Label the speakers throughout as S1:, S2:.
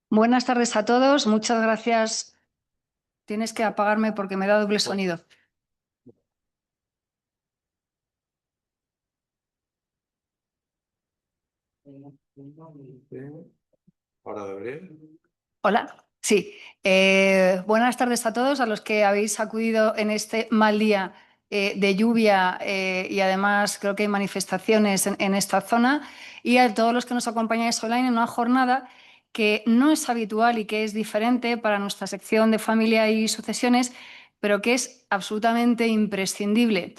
S1: Buenas tardes a todos, muchas gracias. Tienes que apagarme porque me da doble sonido.
S2: Ahora debería.
S1: Hola, sí. Buenas tardes a todos, a los que habéis acudido en este mal día de lluvia y además creo que hay manifestaciones en esta zona y a todos los que nos acompañáis online en una jornada que no es habitual y que es diferente para nuestra sección de familia y sucesiones, pero que es absolutamente imprescindible.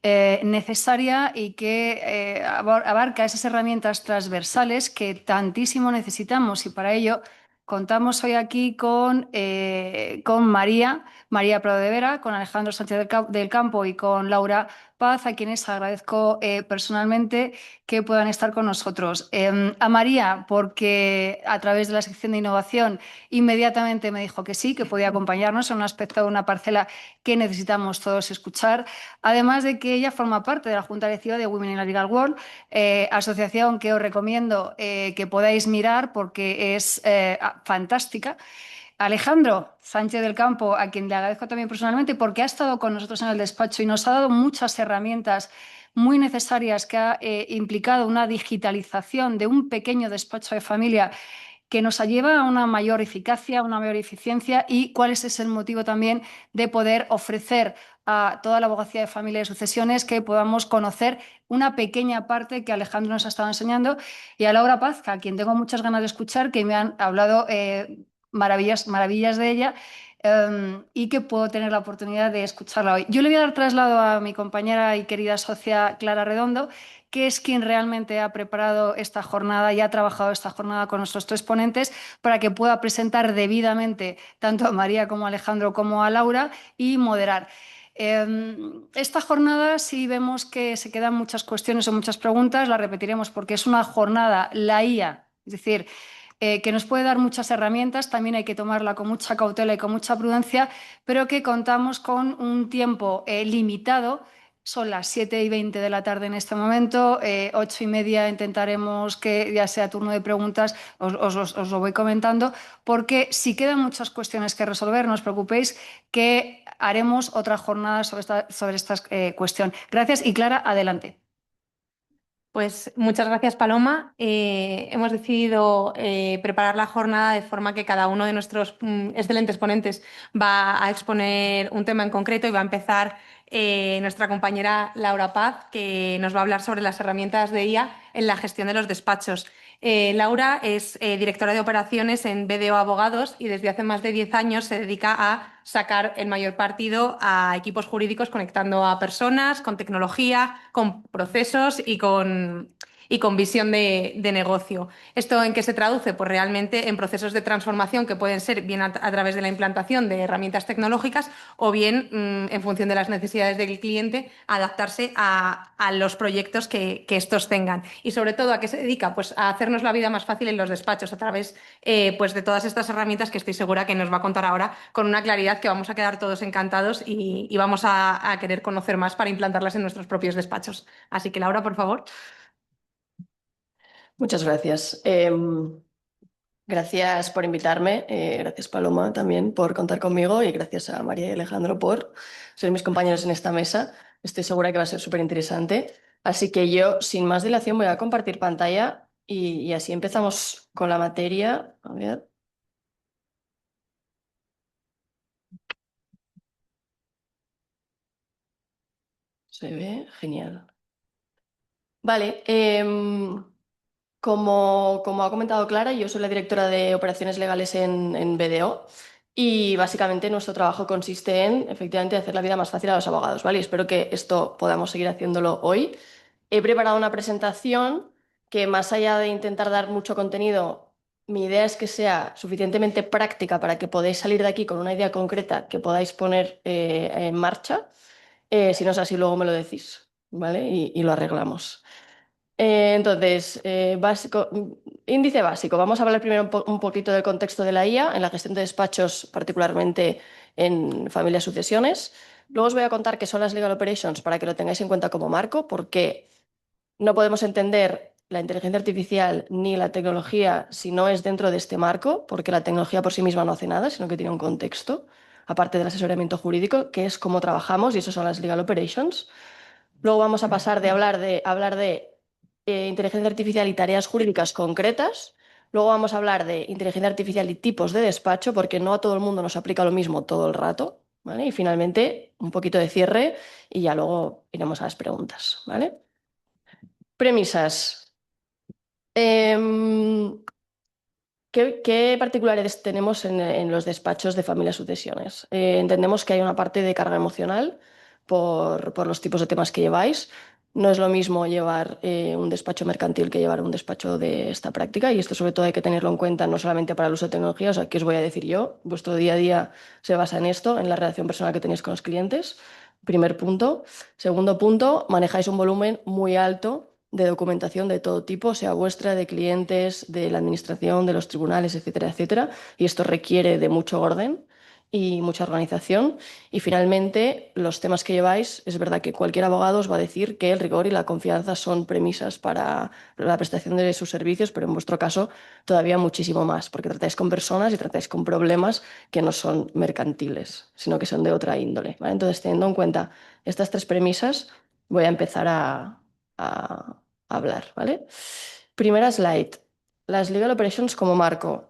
S1: Necesaria y que abarca esas herramientas transversales que tantísimo necesitamos y para ello contamos hoy aquí con María Prado de Vera, con Alejandro Sánchez del Campo y con Laura Paz, a quienes agradezco personalmente que puedan estar con nosotros. A María, porque a través de la sección de innovación inmediatamente me dijo que sí, que podía acompañarnos en un aspecto de una parcela que necesitamos todos escuchar. Además de que ella forma parte de la Junta Directiva de Women in the Legal World, asociación que os recomiendo que podáis mirar porque es fantástica. Alejandro Sánchez del Campo, a quien le agradezco también personalmente porque ha estado con nosotros en el despacho y nos ha dado muchas herramientas muy necesarias que ha implicado una digitalización de un pequeño despacho de familia que nos lleva a una mayor eficacia, una mayor eficiencia y cuál es ese motivo también de poder ofrecer a toda la abogacía de familia y sucesiones que podamos conocer una pequeña parte que Alejandro nos ha estado enseñando y a Laura Paz, a quien tengo muchas ganas de escuchar, que me han hablado maravillas de ella y que puedo tener la oportunidad de escucharla hoy. Yo le voy a dar traslado a mi compañera y querida socia Clara Redondo, que es quien realmente ha preparado esta jornada y ha trabajado esta jornada con nuestros tres ponentes para que pueda presentar debidamente tanto a María como a Alejandro como a Laura y moderar. Esta jornada, si vemos que se quedan muchas cuestiones o muchas preguntas, la repetiremos porque es una jornada, la IA, es decir, que nos puede dar muchas herramientas, también hay que tomarla con mucha cautela y con mucha prudencia, pero que contamos con un tiempo limitado. Son las 7:20 de la tarde en este momento, 8:30 intentaremos que ya sea turno de preguntas, os lo voy comentando, porque si quedan muchas cuestiones que resolver, no os preocupéis que haremos otra jornada sobre esta cuestión. Gracias y Clara, adelante.
S3: Pues muchas gracias, Paloma. Hemos decidido preparar la jornada de forma que cada uno de nuestros excelentes ponentes va a exponer un tema en concreto y va a empezar nuestra compañera Laura Paz, que nos va a hablar sobre las herramientas de IA en la gestión de los despachos. Laura es directora de operaciones en BDO Abogados y desde hace más de 10 años se dedica a sacar el mayor partido a equipos jurídicos conectando a personas, con tecnología, con procesos y con visión de negocio. ¿Esto en qué se traduce? Pues realmente en procesos de transformación que pueden ser bien a través de la implantación de herramientas tecnológicas o bien en función de las necesidades del cliente, adaptarse a los proyectos que estos tengan. Y sobre todo, ¿a qué se dedica? Pues a hacernos la vida más fácil en los despachos a través pues de todas estas herramientas que estoy segura que nos va a contar ahora con una claridad que vamos a quedar todos encantados y vamos a querer conocer más para implantarlas en nuestros propios despachos. Así que, Laura, por favor.
S4: Muchas gracias. Gracias por invitarme, gracias Paloma también por contar conmigo y gracias a María y Alejandro por ser mis compañeros en esta mesa. Estoy segura que va a ser súper interesante. Así que yo, sin más dilación, voy a compartir pantalla y así empezamos con la materia. A ver. Se ve genial. Vale. Como ha comentado Clara, yo soy la directora de operaciones legales en BDO y básicamente nuestro trabajo consiste en efectivamente hacer la vida más fácil a los abogados, ¿vale? Y espero que esto podamos seguir haciéndolo hoy. He preparado una presentación que más allá de intentar dar mucho contenido, mi idea es que sea suficientemente práctica para que podáis salir de aquí con una idea concreta que podáis poner en marcha. Si no es así, luego me lo decís. ¿vale? Y lo arreglamos. Entonces, índice básico. Vamos a hablar primero un poquito del contexto de la IA en la gestión de despachos, particularmente en familias sucesiones. Luego os voy a contar qué son las legal operations para que lo tengáis en cuenta como marco, porque no podemos entender la inteligencia artificial ni la tecnología si no es dentro de este marco, porque la tecnología por sí misma no hace nada, sino que tiene un contexto, aparte del asesoramiento jurídico, que es cómo trabajamos, y eso son las legal operations. Luego vamos a pasar de hablar de inteligencia artificial y tareas jurídicas concretas. Luego vamos a hablar de inteligencia artificial y tipos de despacho, porque no a todo el mundo nos aplica lo mismo todo el rato, ¿vale? Y finalmente, un poquito de cierre y ya luego iremos a las preguntas, ¿vale? Premisas. Em, ¿Qué particularidades tenemos en los despachos de familias sucesiones? Entendemos que hay una parte de carga emocional por los tipos de temas que lleváis. No es lo mismo llevar un despacho mercantil que llevar un despacho de esta práctica, y esto sobre todo hay que tenerlo en cuenta no solamente para el uso de tecnología. O sea, ¿qué os voy a decir yo? Vuestro día a día se basa en esto, en la relación personal que tenéis con los clientes. Primer punto. Segundo punto, manejáis un volumen muy alto de documentación de todo tipo, sea vuestra, de clientes, de la administración, de los tribunales, etcétera, etcétera. Y esto requiere de mucho orden y mucha organización. Y finalmente, los temas que lleváis, es verdad que cualquier abogado os va a decir que el rigor y la confianza son premisas para la prestación de sus servicios, pero en vuestro caso todavía muchísimo más, porque tratáis con personas y tratáis con problemas que no son mercantiles, sino que son de otra índole, ¿vale? Entonces, teniendo en cuenta estas tres premisas, voy a empezar a hablar, ¿vale? Primera slide. Las legal operations como marco.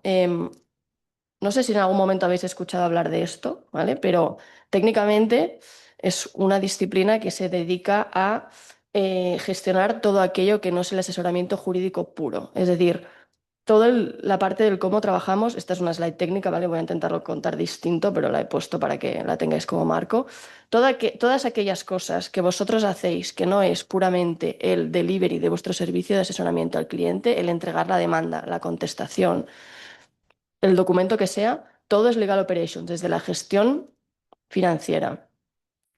S4: No sé si en algún momento habéis escuchado hablar de esto, ¿vale? Pero técnicamente es una disciplina que se dedica a gestionar todo aquello que no es el asesoramiento jurídico puro. Es decir, toda la parte del cómo trabajamos. Esta es una slide técnica, ¿vale? Voy a intentarlo contar distinto, pero la he puesto para que la tengáis como marco. Todas aquellas cosas que vosotros hacéis que no es puramente el delivery de vuestro servicio de asesoramiento al cliente, el entregar la demanda, la contestación, el documento que sea, todo es legal operations, desde la gestión financiera,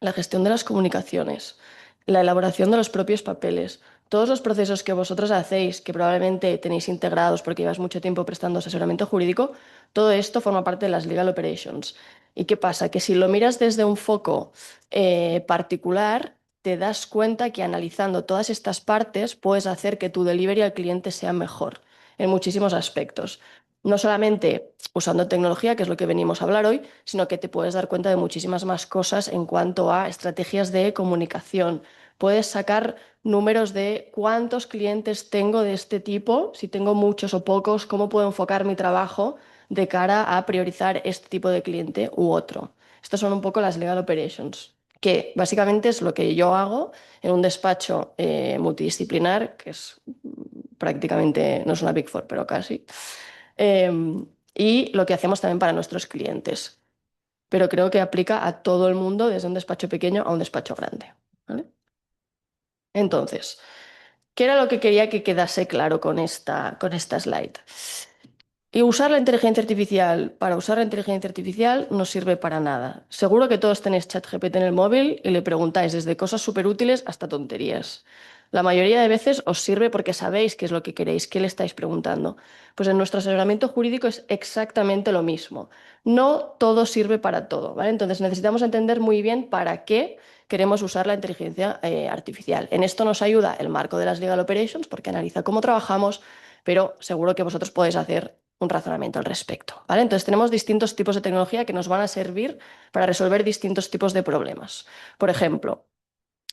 S4: la gestión de las comunicaciones, la elaboración de los propios papeles, todos los procesos que vosotros hacéis, que probablemente tenéis integrados porque llevas mucho tiempo prestando asesoramiento jurídico, todo esto forma parte de las legal operations. ¿Y qué pasa? Que si lo miras desde un foco particular, te das cuenta que analizando todas estas partes puedes hacer que tu delivery al cliente sea mejor en muchísimos aspectos. No solamente usando tecnología, que es lo que venimos a hablar hoy, sino que te puedes dar cuenta de muchísimas más cosas en cuanto a estrategias de comunicación. Puedes sacar números de cuántos clientes tengo de este tipo, si tengo muchos o pocos, cómo puedo enfocar mi trabajo de cara a priorizar este tipo de cliente u otro. Estas son un poco las legal operations, que básicamente es lo que yo hago en un despacho multidisciplinar, que es prácticamente, no es una Big Four, pero casi. Y lo que hacemos también para nuestros clientes. Pero creo que aplica a todo el mundo, desde un despacho pequeño a un despacho grande, ¿vale? Entonces, ¿qué era lo que quería que quedase claro con esta slide? Y usar la inteligencia artificial para usar la inteligencia artificial no sirve para nada. Seguro que todos tenéis ChatGPT en el móvil y le preguntáis desde cosas súper útiles hasta tonterías. La mayoría de veces os sirve porque sabéis qué es lo que queréis, qué le estáis preguntando. Pues en nuestro asesoramiento jurídico es exactamente lo mismo. No todo sirve para todo, ¿vale? Entonces necesitamos entender muy bien para qué queremos usar la inteligencia artificial. En esto nos ayuda el marco de las legal operations porque analiza cómo trabajamos, pero seguro que vosotros podéis hacer un razonamiento al respecto, ¿vale? Entonces tenemos distintos tipos de tecnología que nos van a servir para resolver distintos tipos de problemas. Por ejemplo,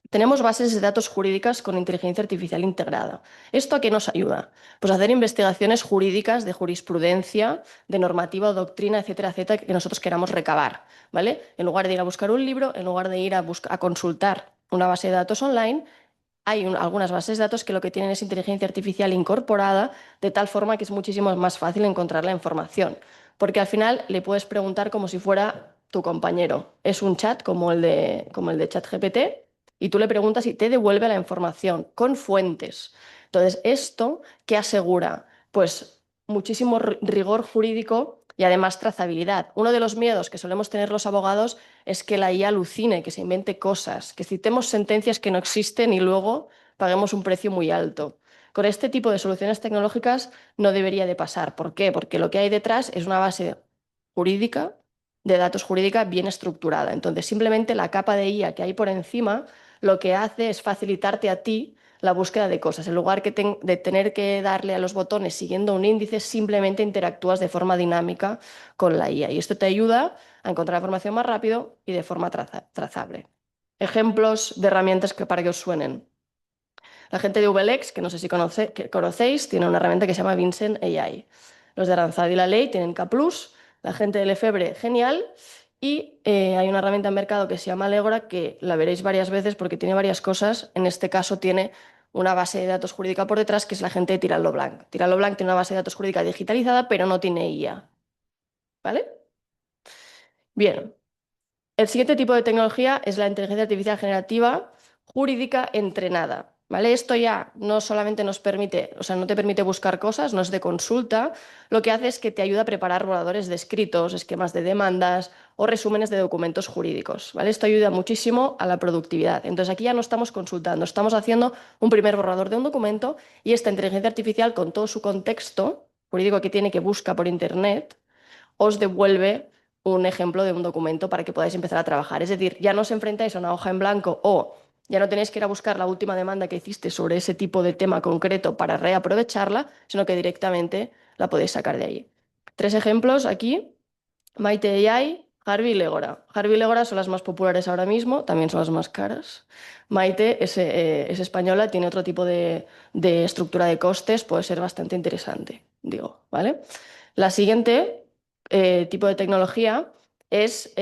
S4: tenemos bases de datos jurídicas con inteligencia artificial integrada. ¿Esto a qué nos ayuda? Pues a hacer investigaciones jurídicas de jurisprudencia, de normativa o doctrina, etcétera, etcétera, que nosotros queramos recabar, ¿vale? En lugar de ir a buscar un libro, en lugar de ir a consultar una base de datos online, hay algunas bases de datos que lo que tienen es inteligencia artificial incorporada, de tal forma que es muchísimo más fácil encontrar la información. Porque al final le puedes preguntar como si fuera tu compañero. Es un chat como el de ChatGPT, y tú le preguntas y te devuelve la información con fuentes. Entonces, ¿esto qué asegura? Pues muchísimo rigor jurídico y además trazabilidad. Uno de los miedos que solemos tener los abogados es que la IA alucine, que se invente cosas, que citemos sentencias que no existen y luego paguemos un precio muy alto. Con este tipo de soluciones tecnológicas no debería de pasar. ¿Por qué? Porque lo que hay detrás es una base jurídica, de datos jurídica bien estructurada. Entonces, simplemente la capa de IA que hay por encima lo que hace es facilitarte a ti la búsqueda de cosas. En lugar de tener que darle a los botones siguiendo un índice, simplemente interactúas de forma dinámica con la IA. Y esto te ayuda a encontrar información más rápido y de forma trazable. Ejemplos de herramientas para que os suenen. La gente de VLX, que no sé si conocéis, tiene una herramienta que se llama Vincent AI. Los de Aranzadi y la Ley tienen K+, la gente de Lefebvre, genial. Y hay una herramienta en mercado que se llama Legora, que la veréis varias veces porque tiene varias cosas. En este caso tiene una base de datos jurídica por detrás, que es la gente de Tiralo Blanc. Tiralo Blanc tiene una base de datos jurídica digitalizada, pero no tiene IA. ¿Vale? Bien. El siguiente tipo de tecnología es la inteligencia artificial generativa jurídica entrenada. ¿Vale? Esto ya no solamente nos permite, o sea, no te permite buscar cosas, no es de consulta, lo que hace es que te ayuda a preparar borradores de escritos, esquemas de demandas o resúmenes de documentos jurídicos. ¿Vale? Esto ayuda muchísimo a la productividad. Entonces aquí ya no estamos consultando, estamos haciendo un primer borrador de un documento y esta inteligencia artificial con todo su contexto jurídico que tiene, que busca por internet, os devuelve un ejemplo de un documento para que podáis empezar a trabajar. Es decir, ya no os enfrentáis a una hoja en blanco o ya no tenéis que ir a buscar la última demanda que hiciste sobre ese tipo de tema concreto para reaprovecharla, sino que directamente la podéis sacar de ahí. 3 ejemplos aquí: Maite AI, Harvey y Legora. Harvey y Legora son las más populares ahora mismo, también son las más caras. Maite es española, tiene otro tipo de estructura de costes, puede ser bastante interesante, digo, ¿vale? La siguiente tipo de tecnología es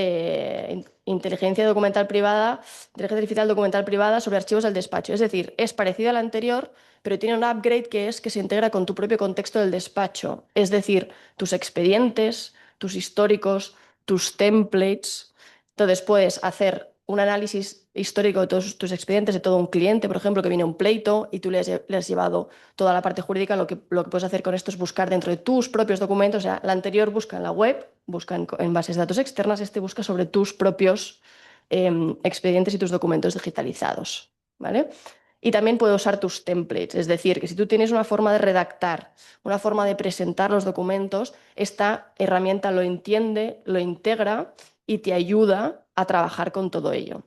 S4: inteligencia artificial documental privada sobre archivos del despacho. Es decir, es parecida a la anterior, pero tiene un upgrade que es que se integra con tu propio contexto del despacho. Es decir, tus expedientes, tus históricos, tus templates. Entonces puedes hacer un análisis histórico de todos tus expedientes, de todo un cliente, por ejemplo, que viene un pleito y tú le has llevado toda la parte jurídica. Lo que puedes hacer con esto es buscar dentro de tus propios documentos. O sea, la anterior busca en la web, busca en bases de datos externas, este busca sobre tus propios expedientes y tus documentos digitalizados, ¿vale? Y también puede usar tus templates, es decir, que si tú tienes una forma de redactar, una forma de presentar los documentos, esta herramienta lo entiende, lo integra y te ayuda a trabajar con todo ello.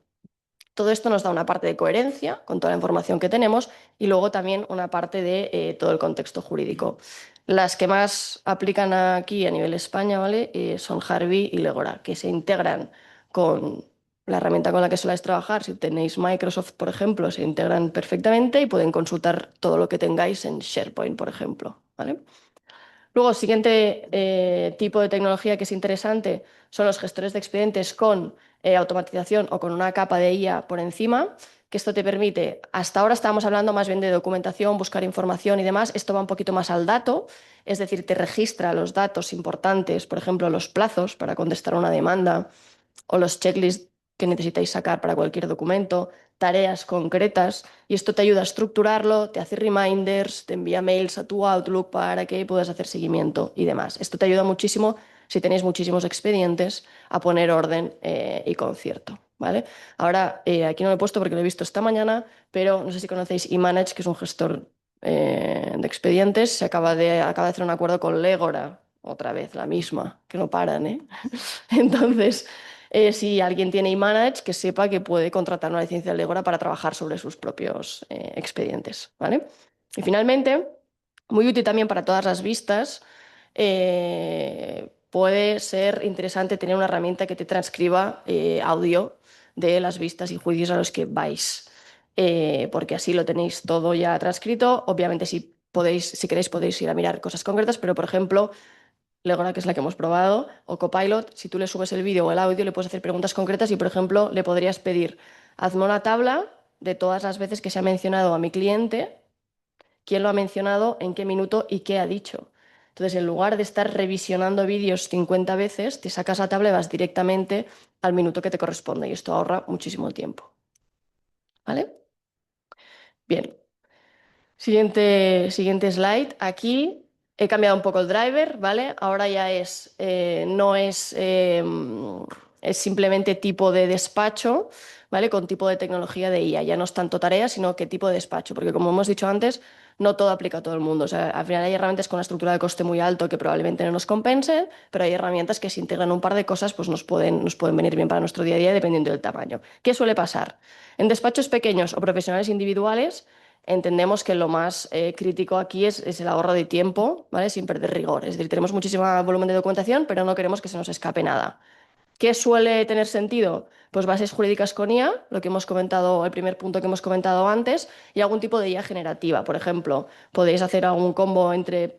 S4: Todo esto nos da una parte de coherencia con toda la información que tenemos y luego también una parte de todo el contexto jurídico. Las que más aplican aquí a nivel España, ¿vale? Son Harvey y Legora, que se integran con la herramienta con la que soláis trabajar. Si tenéis Microsoft, por ejemplo, se integran perfectamente y pueden consultar todo lo que tengáis en SharePoint, por ejemplo, ¿vale? Luego, siguiente tipo de tecnología que es interesante son los gestores de expedientes con automatización o con una capa de IA por encima, que esto te permite, hasta ahora estábamos hablando más bien de documentación, buscar información y demás, esto va un poquito más al dato, es decir, te registra los datos importantes, por ejemplo, los plazos para contestar una demanda o los checklists que necesitáis sacar para cualquier documento, tareas concretas, y esto te ayuda a estructurarlo, te hace reminders, te envía mails a tu Outlook para que puedas hacer seguimiento y demás. Esto te ayuda muchísimo si tenéis muchísimos expedientes a poner orden y concierto, ¿vale? Ahora, aquí no lo he puesto porque lo he visto esta mañana, pero no sé si conocéis eManage, que es un gestor de expedientes. Se acaba de hacer un acuerdo con Legora, otra vez la misma, que no paran, ¿eh? Entonces, si alguien tiene eManage, que sepa que puede contratar una licencia de Legora para trabajar sobre sus propios expedientes, ¿vale? Y finalmente, muy útil también para todas las vistas, puede ser interesante tener una herramienta que te transcriba audio de las vistas y juicios a los que vais, porque así lo tenéis todo ya transcrito. Obviamente, si queréis, podéis ir a mirar cosas concretas, pero por ejemplo, Legora, que es la que hemos probado, o Copilot, si tú le subes el vídeo o el audio, le puedes hacer preguntas concretas y, por ejemplo, le podrías pedir: hazme una tabla de todas las veces que se ha mencionado a mi cliente, quién lo ha mencionado, en qué minuto y qué ha dicho. Entonces, en lugar de estar revisionando vídeos 50 veces, te sacas la tabla y vas directamente al minuto que te corresponde, y esto ahorra muchísimo tiempo. ¿Vale? Bien. Siguiente slide. Aquí He cambiado un poco el driver, ¿vale? Ahora ya no es simplemente tipo de despacho, ¿vale? Con tipo de tecnología de IA. Ya no es tanto tarea, sino qué tipo de despacho. Porque como hemos dicho antes, no todo aplica a todo el mundo. O sea, al final hay herramientas con una estructura de coste muy alto que probablemente no nos compensen, pero hay herramientas que si integran un par de cosas, pues nos pueden venir bien para nuestro día a día dependiendo del tamaño. ¿Qué suele pasar? En despachos pequeños o profesionales individuales, entendemos que lo más crítico aquí es el ahorro de tiempo, ¿vale? Sin perder rigor. Es decir, tenemos muchísimo volumen de documentación, pero no queremos que se nos escape nada. ¿Qué suele tener sentido? Pues bases jurídicas con IA, lo que hemos comentado, el primer punto que hemos comentado antes, y algún tipo de IA generativa. Por ejemplo, podéis hacer algún combo entre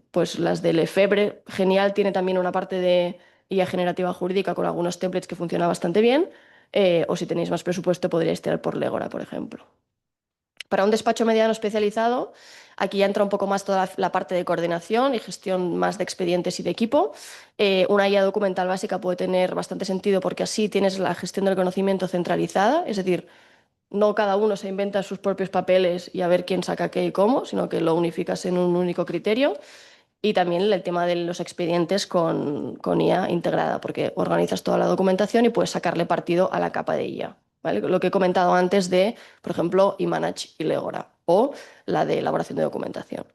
S4: pues las de Lefebvre. Genial, tiene también una parte de IA generativa jurídica con algunos templates que funciona bastante bien. O si tenéis más presupuesto, podríais tirar por Legora, por ejemplo. Para un despacho mediano especializado, aquí ya entra un poco más toda la parte de coordinación y gestión más de expedientes y de equipo. Una guía documental básica puede tener bastante sentido porque así tienes la gestión del conocimiento centralizada, es decir, no cada uno se inventa sus propios papeles y a ver quién saca qué y cómo, sino que lo unificas en un único criterio. Y también el tema de los expedientes con IA integrada, porque organizas toda la documentación y puedes sacarle partido a la capa de IA. ¿Vale? Lo que he comentado antes de, por ejemplo, Imanage y Legora o la de elaboración de documentación.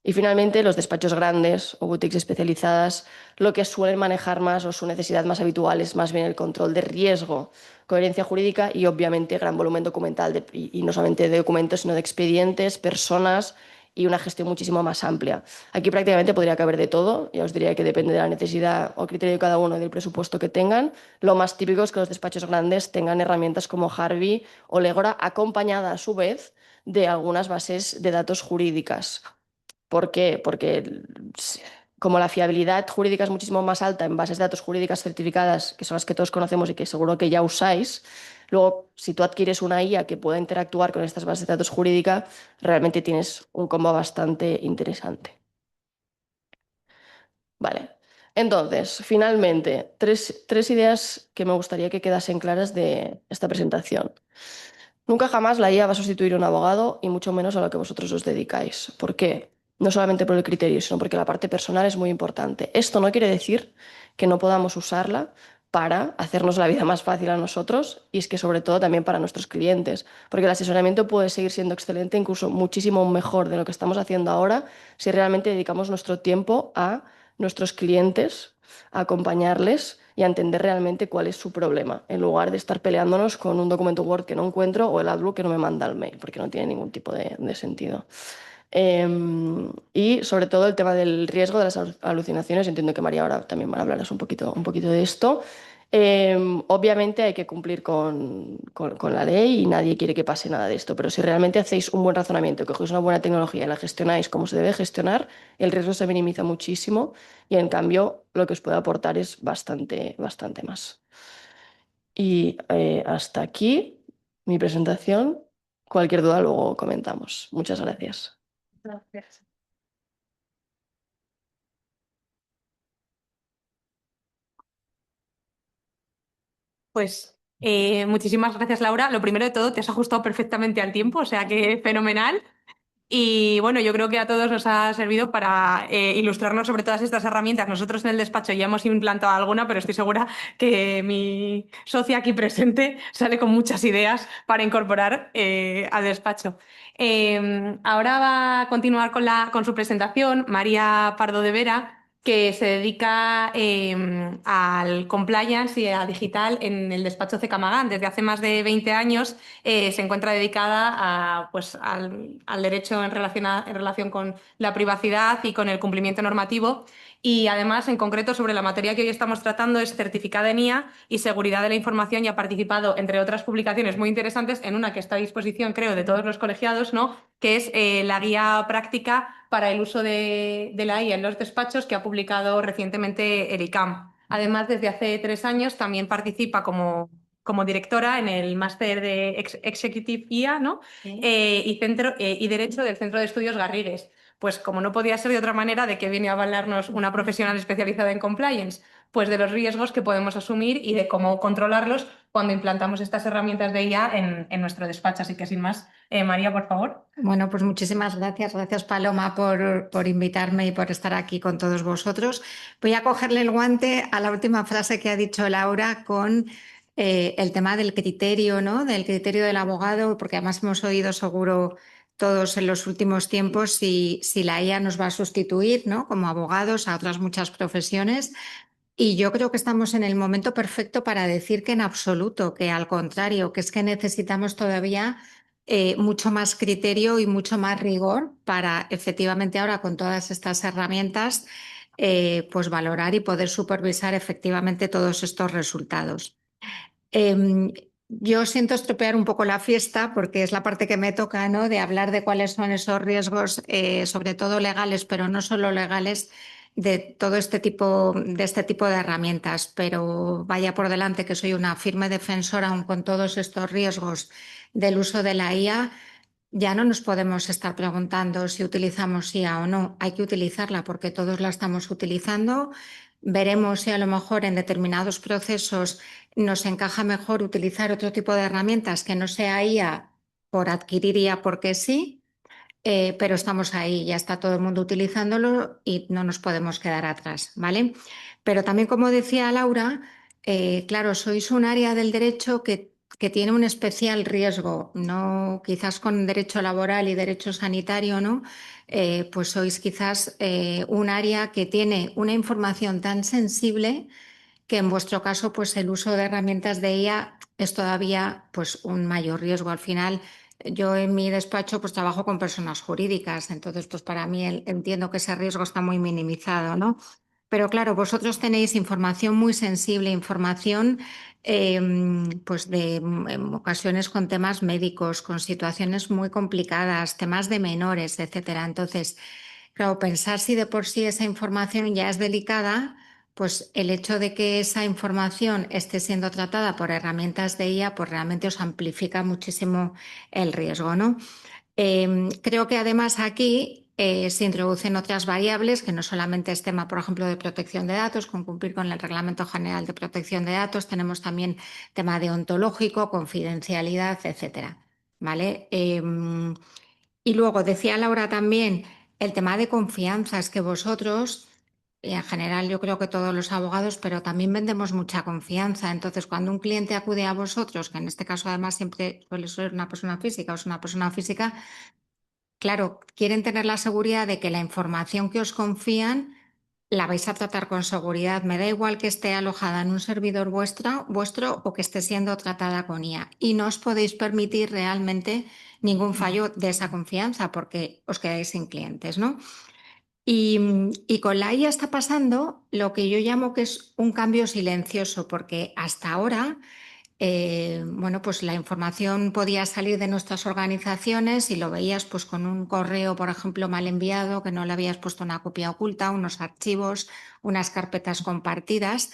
S4: Y finalmente, los despachos grandes o boutiques especializadas, lo que suelen manejar más o su necesidad más habitual es más bien el control de riesgo, coherencia jurídica y obviamente gran volumen documental y no solamente de documentos, sino de expedientes, personas y una gestión muchísimo más amplia. Aquí prácticamente podría caber de todo, ya os diría que depende de la necesidad o criterio de cada uno y del presupuesto que tengan. Lo más típico es que los despachos grandes tengan herramientas como Harvey o Legora acompañada a su vez de algunas bases de datos jurídicas. ¿Por qué? Porque como la fiabilidad jurídica es muchísimo más alta en bases de datos jurídicas certificadas, que son las que todos conocemos y que seguro que ya usáis, luego si tú adquieres una IA que pueda interactuar con estas bases de datos jurídicas, realmente tienes un combo bastante interesante. Vale. Entonces, finalmente, tres ideas que me gustaría que quedasen claras de esta presentación. Nunca jamás la IA va a sustituir a un abogado y mucho menos a lo que vosotros os dedicáis. ¿Por qué? No solamente por el criterio, sino porque la parte personal es muy importante. Esto no quiere decir que no podamos usarla para hacernos la vida más fácil a nosotros y es que sobre todo también para nuestros clientes, porque el asesoramiento puede seguir siendo excelente, incluso muchísimo mejor de lo que estamos haciendo ahora, si realmente dedicamos nuestro tiempo a nuestros clientes, a acompañarles y a entender realmente cuál es su problema, en lugar de estar peleándonos con un documento Word que no encuentro o el Outlook que no me manda el mail, porque no tiene ningún tipo de sentido. Y sobre todo el tema del riesgo de las alucinaciones, entiendo que María ahora también va a hablaros un poquito de esto. Obviamente hay que cumplir con la ley y nadie quiere que pase nada de esto, pero si realmente hacéis un buen razonamiento, cogéis una buena tecnología y la gestionáis como se debe gestionar, el riesgo se minimiza muchísimo y en cambio lo que os puede aportar es bastante, bastante más. Y hasta aquí mi presentación. Cualquier duda luego comentamos. Muchas gracias.
S3: Gracias. Pues muchísimas gracias, Laura. Lo primero de todo, te has ajustado perfectamente al tiempo, o sea que fenomenal. Y bueno, yo creo que a todos nos ha servido para ilustrarnos sobre todas estas herramientas. Nosotros en el despacho ya hemos implantado alguna, pero estoy segura que mi socia aquí presente sale con muchas ideas para incorporar al despacho. Ahora va a continuar con su presentación María Pardo de Vera, que se dedica al compliance y a digital en el despacho C. Camagán. Desde hace más de 20 años se encuentra dedicada pues, al derecho en relación con la privacidad y con el cumplimiento normativo. Y además, en concreto, sobre la materia que hoy estamos tratando, es certificada en IA y seguridad de la información y ha participado, entre otras publicaciones muy interesantes, en una que está a disposición, creo, de todos los colegiados, ¿no? Que es la guía práctica para el uso de la IA en los despachos que ha publicado recientemente el ICAM. Además, desde hace 3 años también participa como directora en el máster de Executive IA, ¿no? Sí. Y Derecho del Centro de Estudios Garrigues. Pues como no podía ser de otra manera, ¿de qué viene a hablarnos una profesional especializada en compliance? Pues de los riesgos que podemos asumir y de cómo controlarlos cuando implantamos estas herramientas de IA en nuestro despacho. Así que sin más, María, por favor.
S5: Bueno, pues muchísimas gracias. Gracias, Paloma, por invitarme y por estar aquí con todos vosotros. Voy a cogerle el guante a la última frase que ha dicho Laura con el tema del criterio, ¿no? Del criterio del abogado, porque además hemos oído seguro todos en los últimos tiempos si la IA nos va a sustituir, ¿no? Como abogados a otras muchas profesiones. Y yo creo que estamos en el momento perfecto para decir que en absoluto, que al contrario, que es que necesitamos todavía mucho más criterio y mucho más rigor para efectivamente ahora con todas estas herramientas pues valorar y poder supervisar efectivamente todos estos resultados. Yo siento estropear un poco la fiesta porque es la parte que me toca, ¿no? De hablar de cuáles son esos riesgos, sobre todo legales, pero no solo legales, de todo este tipo de herramientas. Pero vaya por delante que soy una firme defensora, aun con todos estos riesgos del uso de la IA. Ya no nos podemos estar preguntando si utilizamos IA o no. Hay que utilizarla porque todos la estamos utilizando. Veremos si a lo mejor en determinados procesos nos encaja mejor utilizar otro tipo de herramientas que no sea IA por adquirir IA porque sí, pero estamos ahí, ya está todo el mundo utilizándolo y no nos podemos quedar atrás, ¿vale? Pero también, como decía Laura, claro, sois un área del derecho que tiene un especial riesgo, no quizás con derecho laboral y derecho sanitario, ¿no? Pues sois quizás un área que tiene una información tan sensible que en vuestro caso pues el uso de herramientas de IA es todavía pues un mayor riesgo. Al final, yo en mi despacho pues trabajo con personas jurídicas, entonces pues para mí entiendo que ese riesgo está muy minimizado, ¿no? Pero claro, vosotros tenéis información muy sensible, información pues en ocasiones con temas médicos, con situaciones muy complicadas, temas de menores, etcétera. Entonces, claro, pensar si de por sí esa información ya es delicada, pues el hecho de que esa información esté siendo tratada por herramientas de IA, pues realmente os amplifica muchísimo el riesgo, ¿no? Creo que además aquí se introducen otras variables que no solamente es tema, por ejemplo, de protección de datos, con cumplir con el Reglamento General de Protección de Datos, tenemos también tema deontológico, confidencialidad, etcétera, ¿vale? Y luego decía Laura también el tema de confianza, es que vosotros, y en general yo creo que todos los abogados, pero también vendemos mucha confianza. Entonces, cuando un cliente acude a vosotros, que en este caso además siempre suele ser una persona física o es una persona física, claro, quieren tener la seguridad de que la información que os confían la vais a tratar con seguridad. Me da igual que esté alojada en un servidor vuestro o que esté siendo tratada con IA. Y no os podéis permitir realmente ningún fallo de esa confianza porque os quedáis sin clientes, ¿no? Y con la IA está pasando lo que yo llamo que es un cambio silencioso, porque hasta ahora bueno, pues la información podía salir de nuestras organizaciones y lo veías pues con un correo, por ejemplo, mal enviado, que no le habías puesto una copia oculta, unos archivos, unas carpetas compartidas,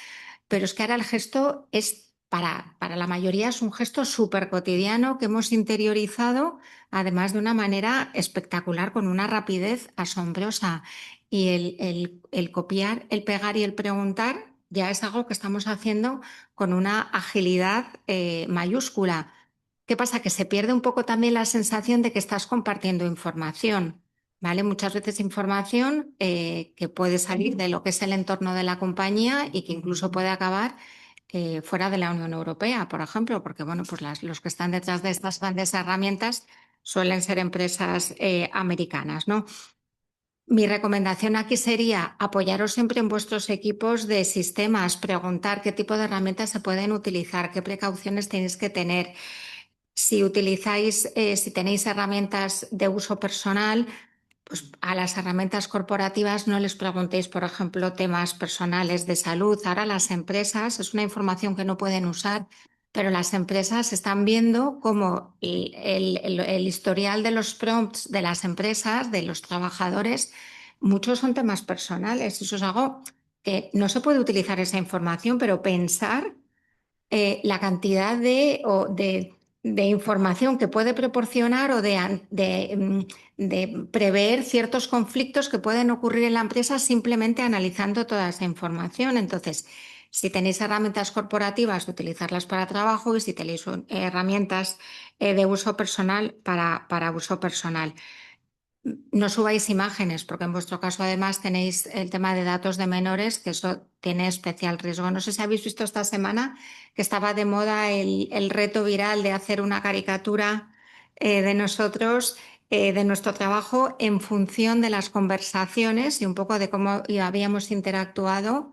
S5: pero es que ahora el gesto es, para la mayoría, es un gesto súper cotidiano que hemos interiorizado, además de una manera espectacular, con una rapidez asombrosa. Y el copiar, el pegar y el preguntar ya es algo que estamos haciendo con una agilidad mayúscula. ¿Qué pasa? Que se pierde un poco también la sensación de que estás compartiendo información, ¿vale? Muchas veces información que puede salir de lo que es el entorno de la compañía y que incluso puede acabar fuera de la Unión Europea, por ejemplo, porque bueno, pues los que están detrás de estas grandes herramientas suelen ser empresas americanas, ¿no? Mi recomendación aquí sería apoyaros siempre en vuestros equipos de sistemas, preguntar qué tipo de herramientas se pueden utilizar, qué precauciones tenéis que tener. Si utilizáis, si tenéis herramientas de uso personal, pues a las herramientas corporativas no les preguntéis, por ejemplo, temas personales de salud. Ahora las empresas, es una información que no pueden usar, pero las empresas están viendo cómo el historial de los prompts de las empresas, de los trabajadores, muchos son temas personales. Eso es algo que no se puede utilizar esa información, pero pensar la cantidad de información que puede proporcionar o de prever ciertos conflictos que pueden ocurrir en la empresa simplemente analizando toda esa información. Entonces, Si tenéis herramientas corporativas, utilizarlas para trabajo, y si tenéis herramientas de uso personal, para uso personal. No subáis imágenes, porque en vuestro caso además tenéis el tema de datos de menores, que eso tiene especial riesgo. No sé si habéis visto esta semana que estaba de moda el reto viral de hacer una caricatura de nosotros, de nuestro trabajo, en función de las conversaciones y un poco de cómo habíamos interactuado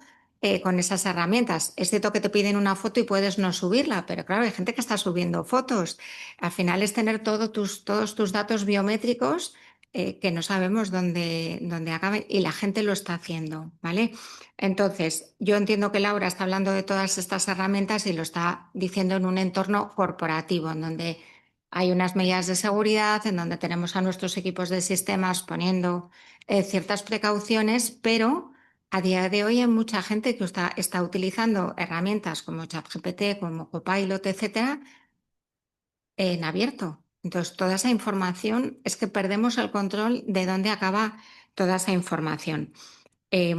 S5: con esas herramientas. Es cierto que te piden una foto y puedes no subirla, pero claro, hay gente que está subiendo fotos. Al final es tener todos tus datos biométricos, que no sabemos dónde acaben, y la gente lo está haciendo, ¿vale? Entonces, yo entiendo que Laura está hablando de todas estas herramientas y lo está diciendo en un entorno corporativo, en donde hay unas medidas de seguridad, en donde tenemos a nuestros equipos de sistemas poniendo ciertas precauciones, pero a día de hoy hay mucha gente que está utilizando herramientas como ChatGPT, como Copilot, etcétera, en abierto. Entonces, toda esa información, es que perdemos el control de dónde acaba toda esa información. Eso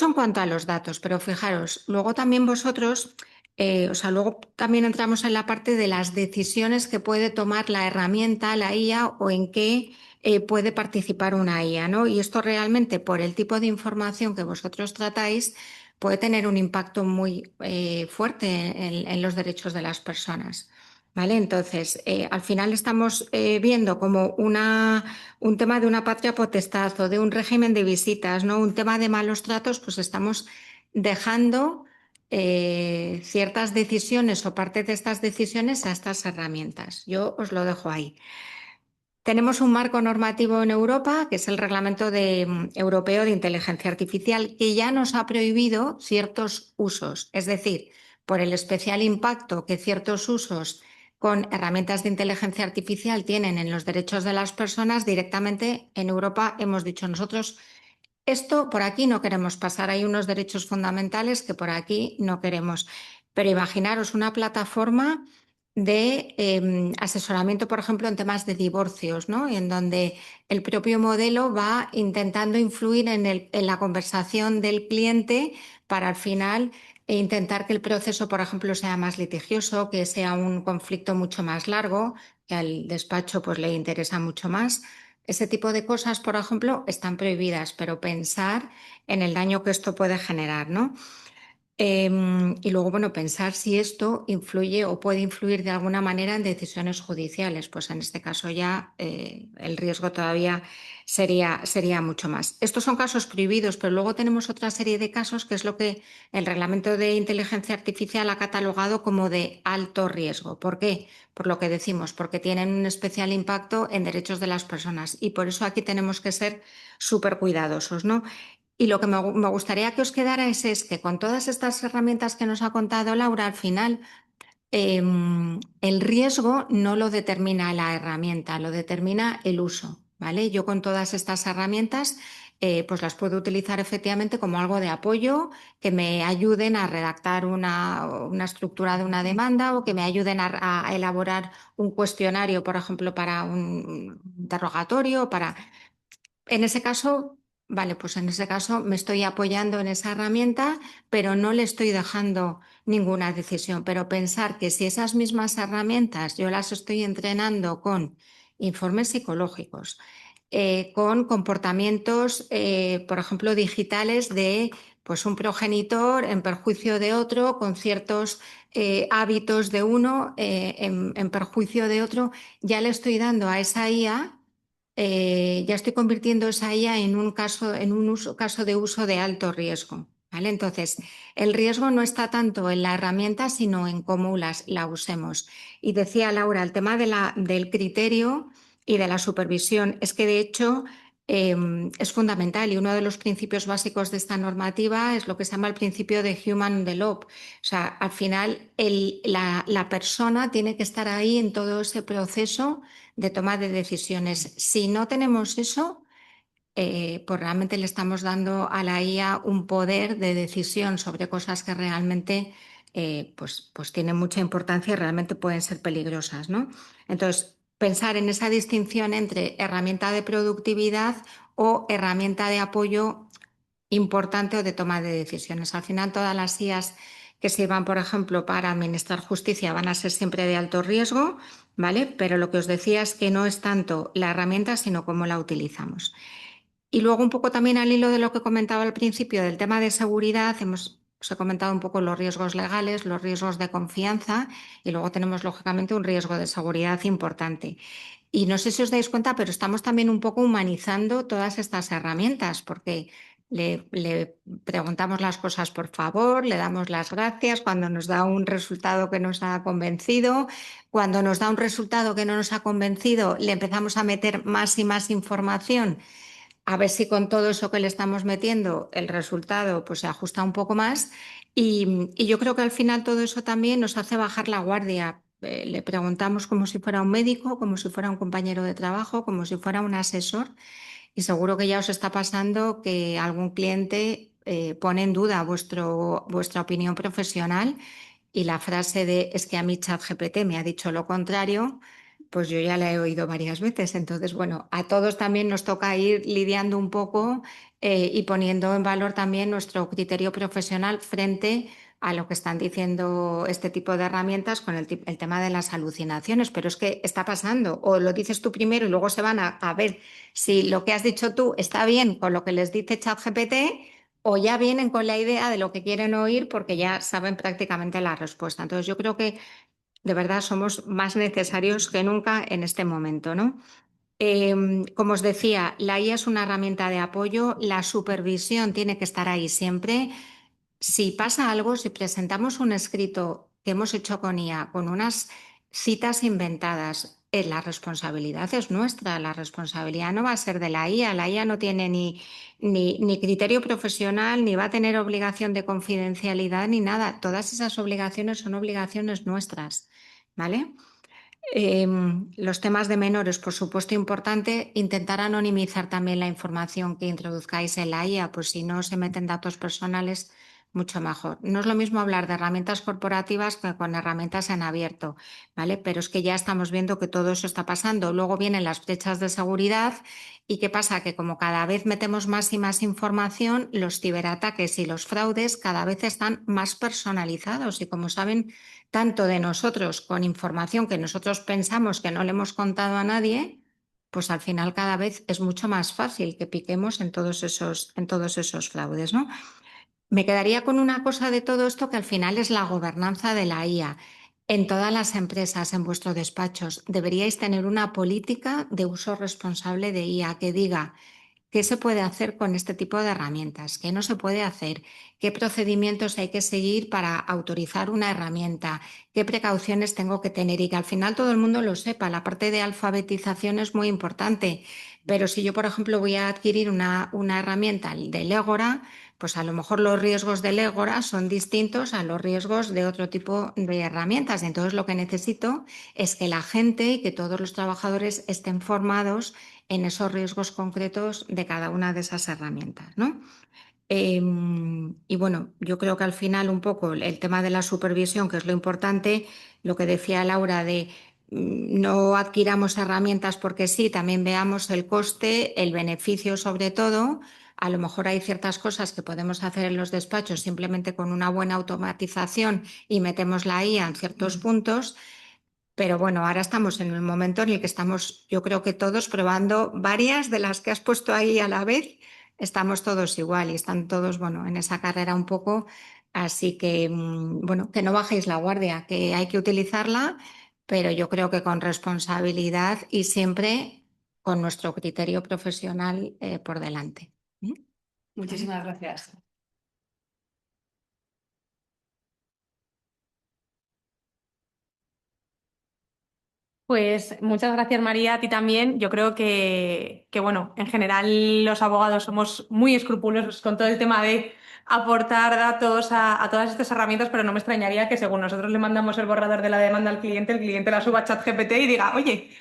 S5: en cuanto a los datos, pero fijaros, luego también vosotros, luego también entramos en la parte de las decisiones que puede tomar la herramienta, la IA, o en qué puede participar una IA, ¿no? Y esto realmente, por el tipo de información que vosotros tratáis, puede tener un impacto muy fuerte en los derechos de las personas, ¿vale? Entonces, al final estamos viendo como un tema de una patria potestad o de un régimen de visitas, ¿no? Un tema de malos tratos, pues estamos dejando ciertas decisiones o parte de estas decisiones a estas herramientas. Yo os lo dejo ahí. Tenemos un marco normativo en Europa, que es el Reglamento Europeo de Inteligencia Artificial, que ya nos ha prohibido ciertos usos. Es decir, por el especial impacto que ciertos usos con herramientas de inteligencia artificial tienen en los derechos de las personas, directamente en Europa hemos dicho nosotros, esto por aquí no queremos pasar. Hay unos derechos fundamentales que por aquí no queremos. Pero imaginaros una plataforma de asesoramiento, por ejemplo, en temas de divorcios, ¿no? En donde el propio modelo va intentando influir en la conversación del cliente para al final intentar que el proceso, por ejemplo, sea más litigioso, que sea un conflicto mucho más largo, que al despacho pues, le interesa mucho más. Ese tipo de cosas, por ejemplo, están prohibidas, pero pensar en el daño que esto puede generar, ¿no? Y luego, bueno, pensar si esto influye o puede influir de alguna manera en decisiones judiciales. Pues en este caso ya el riesgo todavía sería mucho más. Estos son casos prohibidos, pero luego tenemos otra serie de casos que es lo que el Reglamento de Inteligencia Artificial ha catalogado como de alto riesgo. ¿Por qué? Por lo que decimos, porque tienen un especial impacto en derechos de las personas, y por eso aquí tenemos que ser súper cuidadosos, ¿no? Y lo que me gustaría que os quedara es que con todas estas herramientas que nos ha contado Laura, al final el riesgo no lo determina la herramienta, lo determina el uso, ¿vale? Yo con todas estas herramientas pues las puedo utilizar efectivamente como algo de apoyo, que me ayuden a redactar una estructura de una demanda, o que me ayuden a elaborar un cuestionario, por ejemplo, para un interrogatorio, para... En ese caso, vale, pues en ese caso me estoy apoyando en esa herramienta, pero no le estoy dejando ninguna decisión. Pero pensar que si esas mismas herramientas yo las estoy entrenando con informes psicológicos, con comportamientos, por ejemplo, digitales de pues, un progenitor en perjuicio de otro, con ciertos hábitos de uno en perjuicio de otro, ya le estoy dando a esa IA, ya estoy convirtiendo esa IA en un caso de uso de alto riesgo, ¿vale? Entonces, el riesgo no está tanto en la herramienta, sino en cómo la usemos. Y decía Laura, el tema del criterio y de la supervisión es que, de hecho, es fundamental, y uno de los principios básicos de esta normativa es lo que se llama el principio de human in the loop. O sea, al final la persona tiene que estar ahí en todo ese proceso de toma de decisiones. Si no tenemos eso, pues realmente le estamos dando a la IA un poder de decisión sobre cosas que realmente pues tienen mucha importancia y realmente pueden ser peligrosas, ¿no? Entonces, pensar en esa distinción entre herramienta de productividad o herramienta de apoyo importante o de toma de decisiones. Al final, todas las IAs que sirvan, por ejemplo, para administrar justicia van a ser siempre de alto riesgo, ¿vale? Pero lo que os decía es que no es tanto la herramienta, sino cómo la utilizamos. Y luego un poco también al hilo de lo que comentaba al principio del tema de seguridad, os he comentado un poco los riesgos legales, los riesgos de confianza y luego tenemos lógicamente un riesgo de seguridad importante. Y no sé si os dais cuenta, pero estamos también un poco humanizando todas estas herramientas porque le preguntamos las cosas por favor, le damos las gracias cuando nos da un resultado que nos ha convencido, cuando nos da un resultado que no nos ha convencido, le empezamos a meter más y más información a ver si con todo eso que le estamos metiendo el resultado pues se ajusta un poco más y yo creo que al final todo eso también nos hace bajar la guardia. Le preguntamos como si fuera un médico, como si fuera un compañero de trabajo, como si fuera un asesor y seguro que ya os está pasando que algún cliente pone en duda vuestra opinión profesional y la frase de es que a mí ChatGPT me ha dicho lo contrario, pues yo ya la he oído varias veces. Entonces, bueno, a todos también nos toca ir lidiando un poco y poniendo en valor también nuestro criterio profesional frente a lo que están diciendo este tipo de herramientas con el tema de las alucinaciones. Pero es que está pasando, o lo dices tú primero y luego se van a ver si lo que has dicho tú está bien con lo que les dice ChatGPT o ya vienen con la idea de lo que quieren oír porque ya saben prácticamente la respuesta. Entonces yo creo que de verdad somos más necesarios que nunca en este momento, ¿no? Como os decía, la IA es una herramienta de apoyo, la supervisión tiene que estar ahí siempre. Si pasa algo, si presentamos un escrito que hemos hecho con IA, con unas citas inventadas, la responsabilidad es nuestra, la responsabilidad no va a ser de la IA no tiene ni criterio profesional, ni va a tener obligación de confidencialidad, ni nada. Todas esas obligaciones son obligaciones nuestras, ¿vale? Los temas de menores, por supuesto, importante. Intentar anonimizar también la información que introduzcáis en la IA, pues si no se meten datos personales, mucho mejor. No es lo mismo hablar de herramientas corporativas que con herramientas en abierto, ¿vale? Pero es que ya estamos viendo que todo eso está pasando. Luego vienen las brechas de seguridad y ¿qué pasa? Que como cada vez metemos más y más información, los ciberataques y los fraudes cada vez están más personalizados y como saben tanto de nosotros con información que nosotros pensamos que no le hemos contado a nadie, pues al final cada vez es mucho más fácil que piquemos en todos esos fraudes, ¿no? Me quedaría con una cosa de todo esto que al final es la gobernanza de la IA. En todas las empresas, en vuestros despachos, deberíais tener una política de uso responsable de IA que diga ¿qué se puede hacer con este tipo de herramientas? ¿Qué no se puede hacer? ¿Qué procedimientos hay que seguir para autorizar una herramienta? ¿Qué precauciones tengo que tener? Y que al final todo el mundo lo sepa. La parte de alfabetización es muy importante. Pero si yo, por ejemplo, voy a adquirir una herramienta del Égora, pues a lo mejor los riesgos del Égora son distintos a los riesgos de otro tipo de herramientas. Entonces lo que necesito es que la gente y que todos los trabajadores estén formados en esos riesgos concretos de cada una de esas herramientas, ¿no? Y bueno, yo creo que al final un poco el tema de la supervisión, que es lo importante, lo que decía Laura de no adquiramos herramientas porque sí, también veamos el coste, el beneficio sobre todo. A lo mejor hay ciertas cosas que podemos hacer en los despachos simplemente con una buena automatización y metemos la IA en ciertos puntos. Pero bueno, ahora estamos en el momento en el que estamos, yo creo que todos probando varias de las que has puesto ahí a la vez. Estamos todos igual y están todos, bueno, en esa carrera un poco. Así que, bueno, que no bajéis la guardia, que hay que utilizarla, pero yo creo que con responsabilidad y siempre con nuestro criterio profesional por delante.
S1: Muchísimas gracias.
S3: Pues muchas gracias, María, a ti también. Yo creo bueno, en general los abogados somos muy escrupulosos con todo el tema de aportar datos a todas estas herramientas, pero no me extrañaría que según nosotros le mandamos el borrador de la demanda al cliente, el cliente la suba a ChatGPT y diga, oye,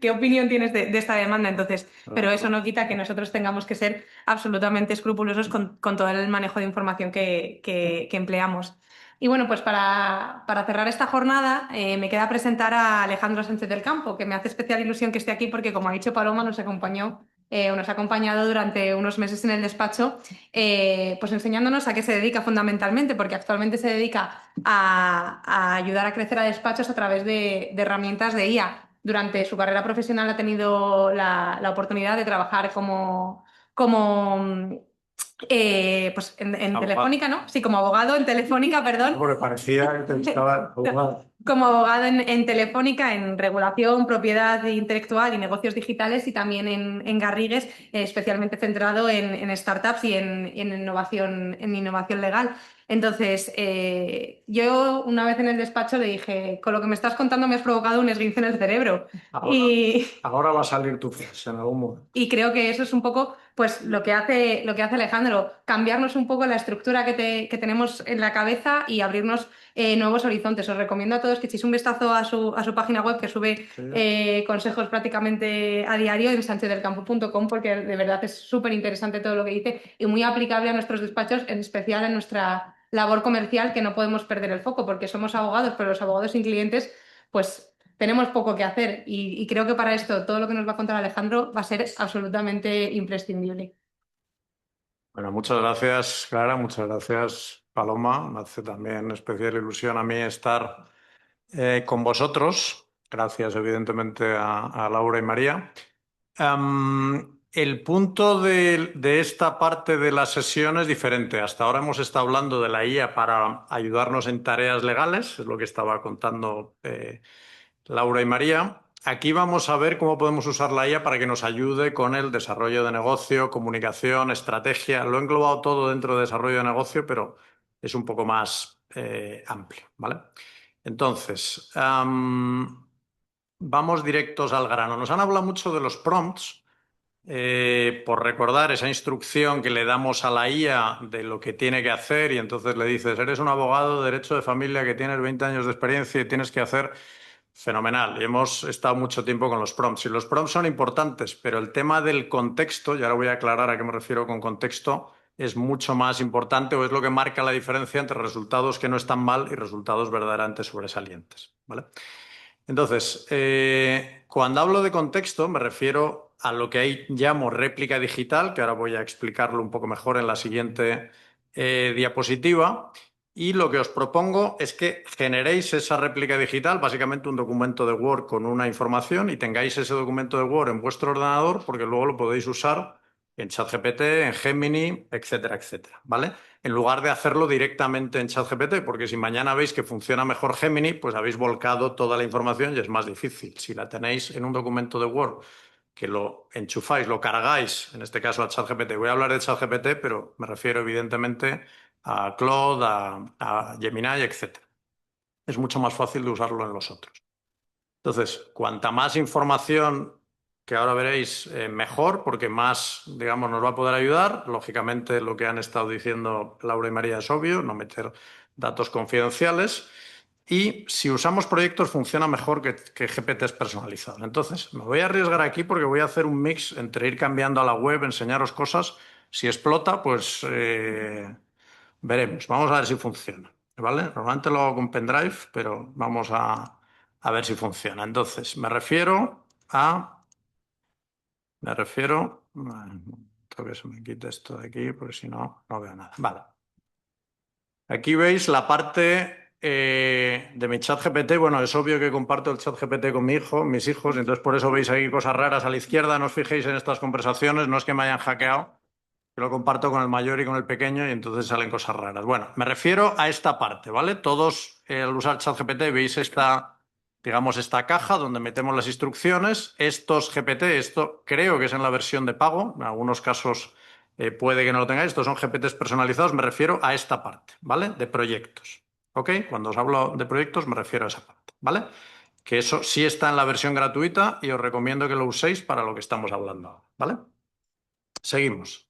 S3: ¿qué opinión tienes de esta demanda? Entonces, pero eso no quita que nosotros tengamos que ser absolutamente escrupulosos con todo el manejo de información que empleamos. Y bueno, pues para cerrar esta jornada me queda presentar a Alejandro Sánchez del Campo, que me hace especial ilusión que esté aquí porque, como ha dicho Paloma, nos acompañó nos ha acompañado durante unos meses en el despacho, pues enseñándonos a qué se dedica fundamentalmente, porque actualmente se dedica a ayudar a crecer a despachos a través de herramientas de IA. Durante su carrera profesional ha tenido la oportunidad de trabajar como pues en
S2: Abogado.
S3: Telefónica, ¿no? Sí, como abogado en Telefónica, perdón.
S2: Porque parecía que te estaba abogado.
S3: Como abogado en Telefónica, en regulación, propiedad intelectual y negocios digitales, y también en Garrigues, especialmente centrado en startups y en innovación legal. Entonces, yo una vez en el despacho le dije, con lo que me estás contando me has provocado un esguince en el cerebro.
S2: Ahora va a salir tu frase en algún momento.
S3: Y creo que eso es un poco pues, lo que hace Alejandro, cambiarnos un poco la estructura que tenemos en la cabeza y abrirnos nuevos horizontes. Os recomiendo a todos que echéis un vistazo a su página web, que sube consejos prácticamente a diario en sanchezdelcampo.com, porque de verdad es súper interesante todo lo que dice y muy aplicable a nuestros despachos, en especial en nuestra labor comercial, que no podemos perder el foco, porque somos abogados, pero los abogados sin clientes, pues tenemos poco que hacer, y creo que para esto todo lo que nos va a contar Alejandro va a ser absolutamente imprescindible.
S2: Bueno, muchas gracias, Clara, muchas gracias, Paloma. Me hace también especial ilusión a mí estar con vosotros. Gracias, evidentemente, a Laura y María. El punto de esta parte de la sesión es diferente. Hasta ahora hemos estado hablando de la IA para ayudarnos en tareas legales, es lo que estaba contando Laura y María. Aquí vamos a ver cómo podemos usar la IA para que nos ayude con el desarrollo de negocio, comunicación, estrategia. Lo he englobado todo dentro de desarrollo de negocio, pero es un poco más amplio, ¿vale? Entonces, vamos directos al grano. Nos han hablado mucho de los prompts, por recordar esa instrucción que le damos a la IA de lo que tiene que hacer, y entonces le dices, eres un abogado de derecho de familia que tienes 20 años de experiencia y tienes que hacer... Fenomenal. Y hemos estado mucho tiempo con los prompts. Y los prompts son importantes, pero el tema del contexto, y ahora voy a aclarar a qué me refiero con contexto, es mucho más importante, o es lo que marca la diferencia entre resultados que no están mal y resultados verdaderamente sobresalientes, ¿vale? Entonces, cuando hablo de contexto, me refiero a lo que ahí llamo réplica digital, que ahora voy a explicarlo un poco mejor en la siguiente diapositiva. Y lo que os propongo es que generéis esa réplica digital, básicamente un documento de Word con una información, y tengáis ese documento de Word en vuestro ordenador, porque luego lo podéis usar en ChatGPT, en Gemini, etcétera, etcétera, ¿vale? En lugar de hacerlo directamente en ChatGPT, porque si mañana veis que funciona mejor Gemini, pues habéis volcado toda la información y es más difícil. Si la tenéis en un documento de Word, que lo enchufáis, lo cargáis, en este caso a ChatGPT. Voy a hablar de ChatGPT, pero me refiero evidentemente a Claude, a Gemini, etc. Es mucho más fácil de usarlo en los otros. Entonces, cuanta más información, que ahora veréis, mejor, porque más, digamos, nos va a poder ayudar. Lógicamente, lo que han estado diciendo Laura y María es obvio, no meter datos confidenciales. Y si usamos proyectos funciona mejor que GPTs personalizados. Entonces, me voy a arriesgar aquí porque voy a hacer un mix entre ir cambiando a la web, enseñaros cosas. Si explota, pues veremos. Vamos a ver si funciona, ¿vale? Normalmente lo hago con pendrive, pero vamos a ver si funciona. Entonces, me refiero... Tengo que se me quite esto de aquí porque si no, no veo nada. Vale. Aquí veis la parte de mi chat GPT. Bueno, es obvio que comparto el chat GPT con mis hijos, entonces por eso veis aquí cosas raras a la izquierda. No os fijéis en estas conversaciones, no es que me hayan hackeado, que lo comparto con el mayor y con el pequeño y entonces salen cosas raras. Bueno, me refiero a esta parte, ¿vale? Todos al usar chat GPT veis esta, digamos, esta caja donde metemos las instrucciones. Estos GPT, esto creo que es en la versión de pago, en algunos casos... puede que no lo tengáis, estos son GPTs personalizados, me refiero a esta parte, ¿vale? De proyectos, ¿ok? Cuando os hablo de proyectos me refiero a esa parte, ¿vale? Que eso sí está en la versión gratuita y os recomiendo que lo uséis para lo que estamos hablando ahora, ¿vale? Seguimos.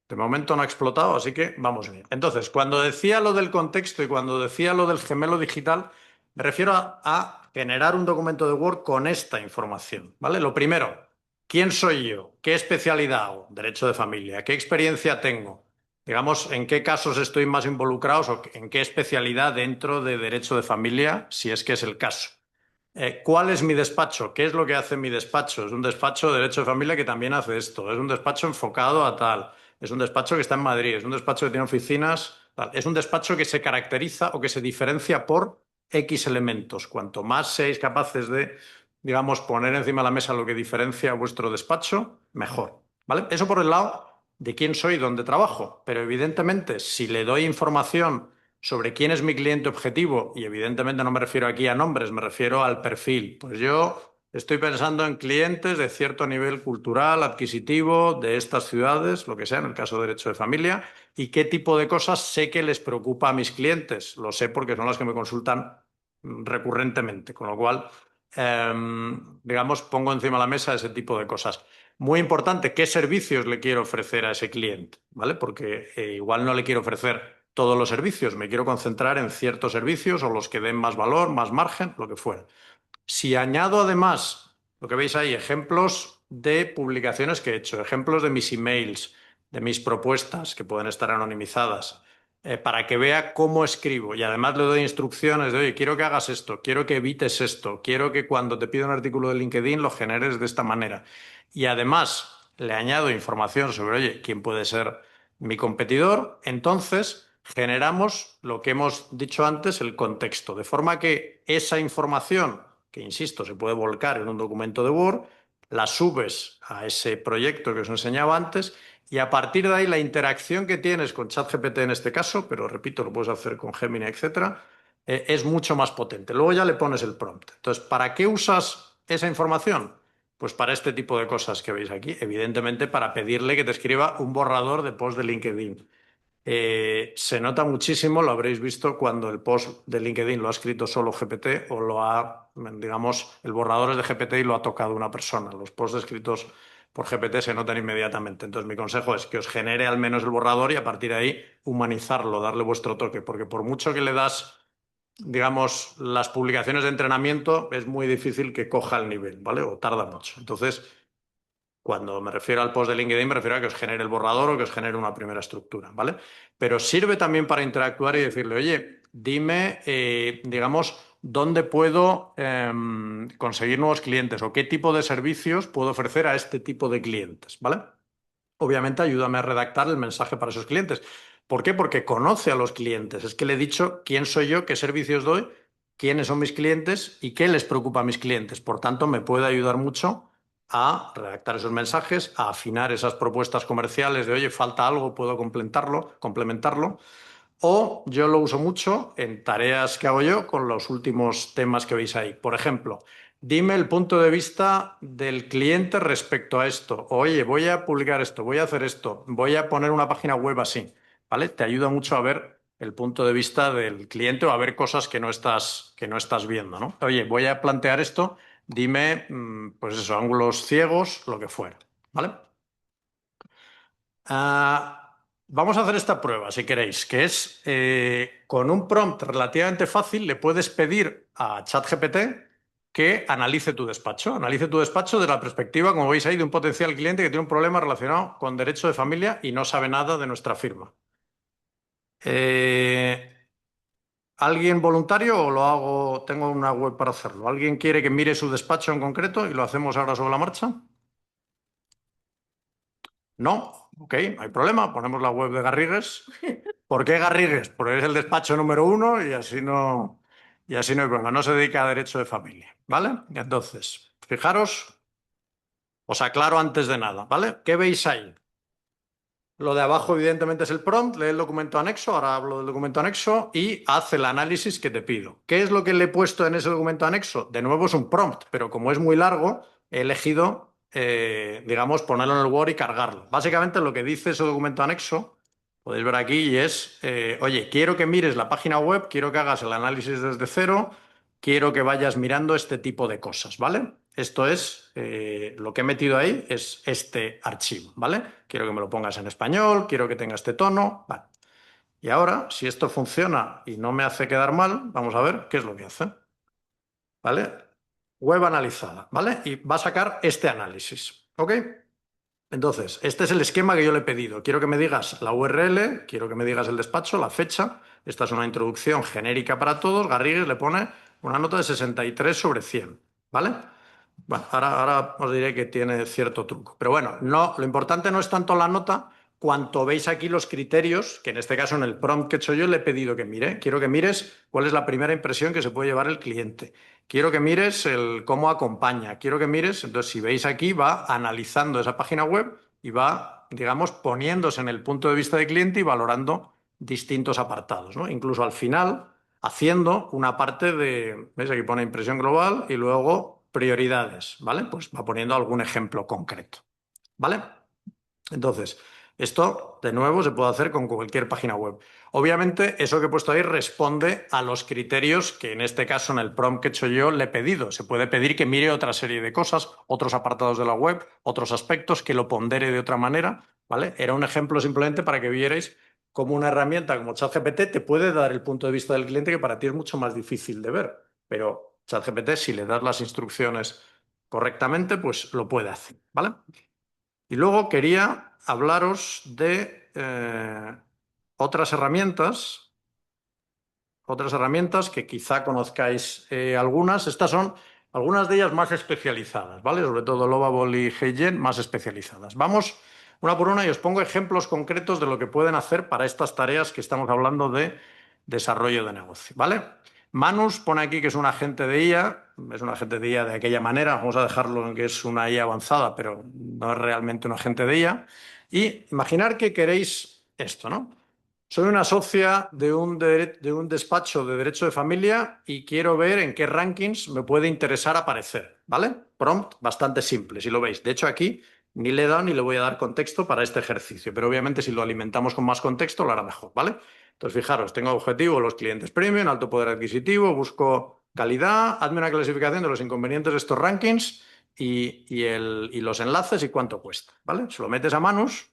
S2: De momento no ha explotado, así que vamos bien. Entonces, cuando decía lo del contexto y cuando decía lo del gemelo digital, me refiero a generar un documento de Word con esta información, ¿vale? Lo primero, ¿quién soy yo? ¿Qué especialidad hago? Derecho de familia. ¿Qué experiencia tengo? Digamos, ¿en qué casos estoy más involucrados o en qué especialidad dentro de derecho de familia, si es que es el caso? ¿Cuál es mi despacho? ¿Qué es lo que hace mi despacho? Es un despacho de derecho de familia que también hace esto. Es un despacho enfocado a tal. Es un despacho que está en Madrid. Es un despacho que tiene oficinas. Tal. Es un despacho que se caracteriza o que se diferencia por X elementos. Cuanto más seáis capaces de, digamos, poner encima de la mesa lo que diferencia a vuestro despacho, mejor. ¿Vale? Eso por el lado de quién soy y dónde trabajo. Pero evidentemente, si le doy información sobre quién es mi cliente objetivo, y evidentemente no me refiero aquí a nombres, me refiero al perfil. Pues yo estoy pensando en clientes de cierto nivel cultural, adquisitivo, de estas ciudades, lo que sea, en el caso de derecho de familia, y qué tipo de cosas sé que les preocupa a mis clientes. Lo sé porque son las que me consultan recurrentemente, con lo cual, digamos, pongo encima de la mesa ese tipo de cosas. Muy importante, ¿qué servicios le quiero ofrecer a ese cliente? ¿Vale? Porque igual no le quiero ofrecer todos los servicios, me quiero concentrar en ciertos servicios o los que den más valor, más margen, lo que fuera. Si añado además, lo que veis ahí, ejemplos de publicaciones que he hecho, ejemplos de mis emails, de mis propuestas que pueden estar anonimizadas, para que vea cómo escribo y además le doy instrucciones de, oye, quiero que hagas esto, quiero que evites esto, quiero que cuando te pido un artículo de LinkedIn lo generes de esta manera. Y además le añado información sobre, oye, quién puede ser mi competidor, entonces generamos lo que hemos dicho antes, el contexto, de forma que esa información, que insisto, se puede volcar en un documento de Word, la subes a ese proyecto que os enseñaba antes y a partir de ahí la interacción que tienes con ChatGPT en este caso, pero repito, lo puedes hacer con Gemini, etcétera, es mucho más potente. Luego ya le pones el prompt. Entonces, ¿para qué usas esa información? Pues para este tipo de cosas que veis aquí, evidentemente para pedirle que te escriba un borrador de post de LinkedIn. Se nota muchísimo, lo habréis visto cuando el post de LinkedIn lo ha escrito solo GPT o lo ha, digamos, el borrador es de GPT y lo ha tocado una persona. Los posts escritos por GPT se notan inmediatamente. Entonces, mi consejo es que os genere al menos el borrador y a partir de ahí humanizarlo, darle vuestro toque, porque por mucho que le das, digamos, las publicaciones de entrenamiento, es muy difícil que coja el nivel, ¿vale? O tarda mucho. Entonces, cuando me refiero al post de LinkedIn, me refiero a que os genere el borrador o que os genere una primera estructura, ¿vale? Pero sirve también para interactuar y decirle, oye, dime, digamos, dónde puedo conseguir nuevos clientes o qué tipo de servicios puedo ofrecer a este tipo de clientes, ¿vale? Obviamente ayúdame a redactar el mensaje para esos clientes. ¿Por qué? Porque conoce a los clientes. Es que le he dicho quién soy yo, qué servicios doy, quiénes son mis clientes y qué les preocupa a mis clientes. Por tanto, me puede ayudar mucho a redactar esos mensajes, a afinar esas propuestas comerciales de, oye, falta algo, puedo complementarlo. O yo lo uso mucho en tareas que hago yo con los últimos temas que veis ahí. Por ejemplo, dime el punto de vista del cliente respecto a esto. Oye, voy a publicar esto, voy a hacer esto, voy a poner una página web así. ¿Vale? Te ayuda mucho a ver el punto de vista del cliente o a ver cosas que no estás viendo, ¿no? Oye, voy a plantear esto, dime, pues eso, ángulos ciegos, lo que fuera. ¿Vale? Vamos a hacer esta prueba, si queréis, que es con un prompt relativamente fácil, le puedes pedir a ChatGPT que analice tu desde la perspectiva, como veis ahí, de un potencial cliente que tiene un problema relacionado con derecho de familia y no sabe nada de nuestra firma. ¿Alguien voluntario o lo hago? Tengo una web para hacerlo. ¿Alguien quiere que mire su despacho en concreto y lo hacemos ahora sobre la marcha? No, ok, no hay problema. Ponemos la web de Garrigues. ¿Por qué Garrigues? Porque es el despacho número 1 y así no hay problema. No se dedica a derecho de familia, ¿vale? Entonces, fijaros, os aclaro antes de nada, ¿vale? ¿Qué veis ahí? Lo de abajo, evidentemente, es el prompt, lee el documento anexo, ahora hablo del documento anexo y haz el análisis que te pido. ¿Qué es lo que le he puesto en ese documento anexo? De nuevo es un prompt, pero como es muy largo, he elegido, digamos, ponerlo en el Word y cargarlo. Básicamente lo que dice ese documento anexo, podéis ver aquí, y es, oye, quiero que mires la página web, quiero que hagas el análisis desde cero, quiero que vayas mirando este tipo de cosas, ¿vale? Esto es, lo que he metido ahí es este archivo, ¿vale? Quiero que me lo pongas en español, quiero que tenga este tono, vale. Y ahora, si esto funciona y no me hace quedar mal, vamos a ver qué es lo que hace, ¿vale? Web analizada, ¿vale? Y va a sacar este análisis, ¿ok? Entonces, este es el esquema que yo le he pedido. Quiero que me digas la URL, quiero que me digas el despacho, la fecha. Esta es una introducción genérica para todos. Garrigues le pone una nota de 63 sobre 100, ¿vale? Bueno, ahora os diré que tiene cierto truco. Pero bueno, no, lo importante no es tanto la nota, cuanto veis aquí los criterios, que en este caso en el prompt que he hecho yo le he pedido que mire. Quiero que mires cuál es la primera impresión que se puede llevar el cliente. Quiero que mires el cómo acompaña. Quiero que mires, entonces si veis aquí, va analizando esa página web y va, digamos, poniéndose en el punto de vista del cliente y valorando distintos apartados, ¿no? Incluso al final, haciendo una parte de, ¿veis? Aquí pone impresión global y luego prioridades, ¿vale? Pues va poniendo algún ejemplo concreto, ¿vale? Entonces, esto, de nuevo, se puede hacer con cualquier página web. Obviamente, eso que he puesto ahí responde a los criterios que en este caso, en el prompt que he hecho yo, le he pedido. Se puede pedir que mire otra serie de cosas, otros apartados de la web, otros aspectos, que lo pondere de otra manera, ¿vale? Era un ejemplo simplemente para que vierais cómo una herramienta como ChatGPT te puede dar el punto de vista del cliente que para ti es mucho más difícil de ver. Pero ChatGPT, si le das las instrucciones correctamente, pues lo puede hacer, ¿vale? Y luego quería hablaros de otras herramientas que quizá conozcáis algunas. Estas son algunas de ellas más especializadas, ¿vale? Sobre todo Lovable y HeyGen, más especializadas. Vamos una por una y os pongo ejemplos concretos de lo que pueden hacer para estas tareas que estamos hablando de desarrollo de negocio, ¿vale? Manus pone aquí que es un agente de IA, es un agente de IA de aquella manera, vamos a dejarlo en que es una IA avanzada, pero no es realmente un agente de IA. Y imaginar que queréis esto, ¿no? Soy una socia de un despacho de derecho de familia y quiero ver en qué rankings me puede interesar aparecer, ¿vale? Prompt bastante simple, si lo veis. De hecho, aquí ni le he dado ni le voy a dar contexto para este ejercicio, pero obviamente si lo alimentamos con más contexto lo hará mejor, ¿vale? Entonces, fijaros, tengo objetivo los clientes premium, alto poder adquisitivo, busco calidad, hazme una clasificación de los inconvenientes de estos rankings y los enlaces y cuánto cuesta, ¿vale? Se lo metes a Manus.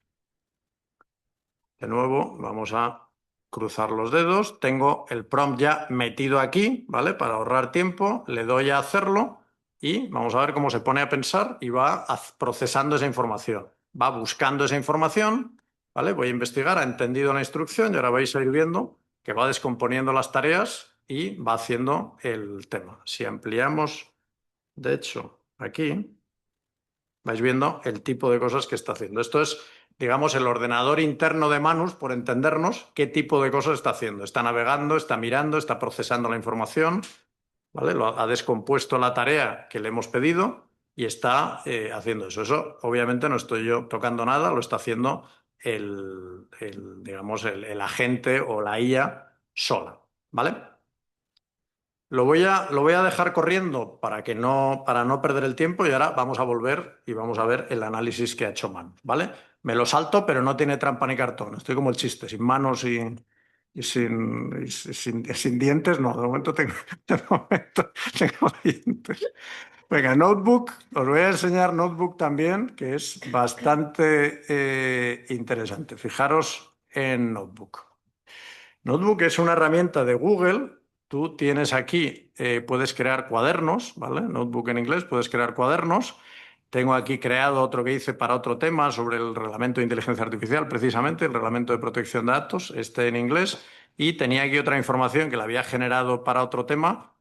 S2: De nuevo, vamos a cruzar los dedos. Tengo el prompt ya metido aquí, ¿vale? Para ahorrar tiempo, le doy a hacerlo y vamos a ver cómo se pone a pensar y va procesando esa información. Va buscando esa información, ¿vale? Voy a investigar, ha entendido la instrucción y ahora vais a ir viendo que va descomponiendo las tareas y va haciendo el tema. Si ampliamos, de hecho, aquí, vais viendo el tipo de cosas que está haciendo. Esto es, digamos, el ordenador interno de Manus, por entendernos, qué tipo de cosas está haciendo. Está navegando, está mirando, está procesando la información, ¿vale? Ha descompuesto la tarea que le hemos pedido y está haciendo eso. Eso, obviamente, no estoy yo tocando nada, lo está haciendo digamos, el agente o la IA sola, ¿vale? Lo voy a dejar corriendo para no perder el tiempo y ahora vamos a volver y vamos a ver el análisis que ha hecho Manus, ¿vale? Me lo salto, pero no tiene trampa ni cartón. Estoy como el chiste, sin manos y sin dientes. No, de momento tengo dientes. Venga, Notebook. Os voy a enseñar Notebook también, que es bastante interesante. Fijaros en Notebook. Notebook es una herramienta de Google. Tú tienes aquí, puedes crear cuadernos, ¿vale? Notebook en inglés, puedes crear cuadernos. Tengo aquí creado otro que hice para otro tema sobre el reglamento de inteligencia artificial, precisamente, el reglamento de protección de datos, este en inglés. Y tenía aquí otra información que la había generado para otro tema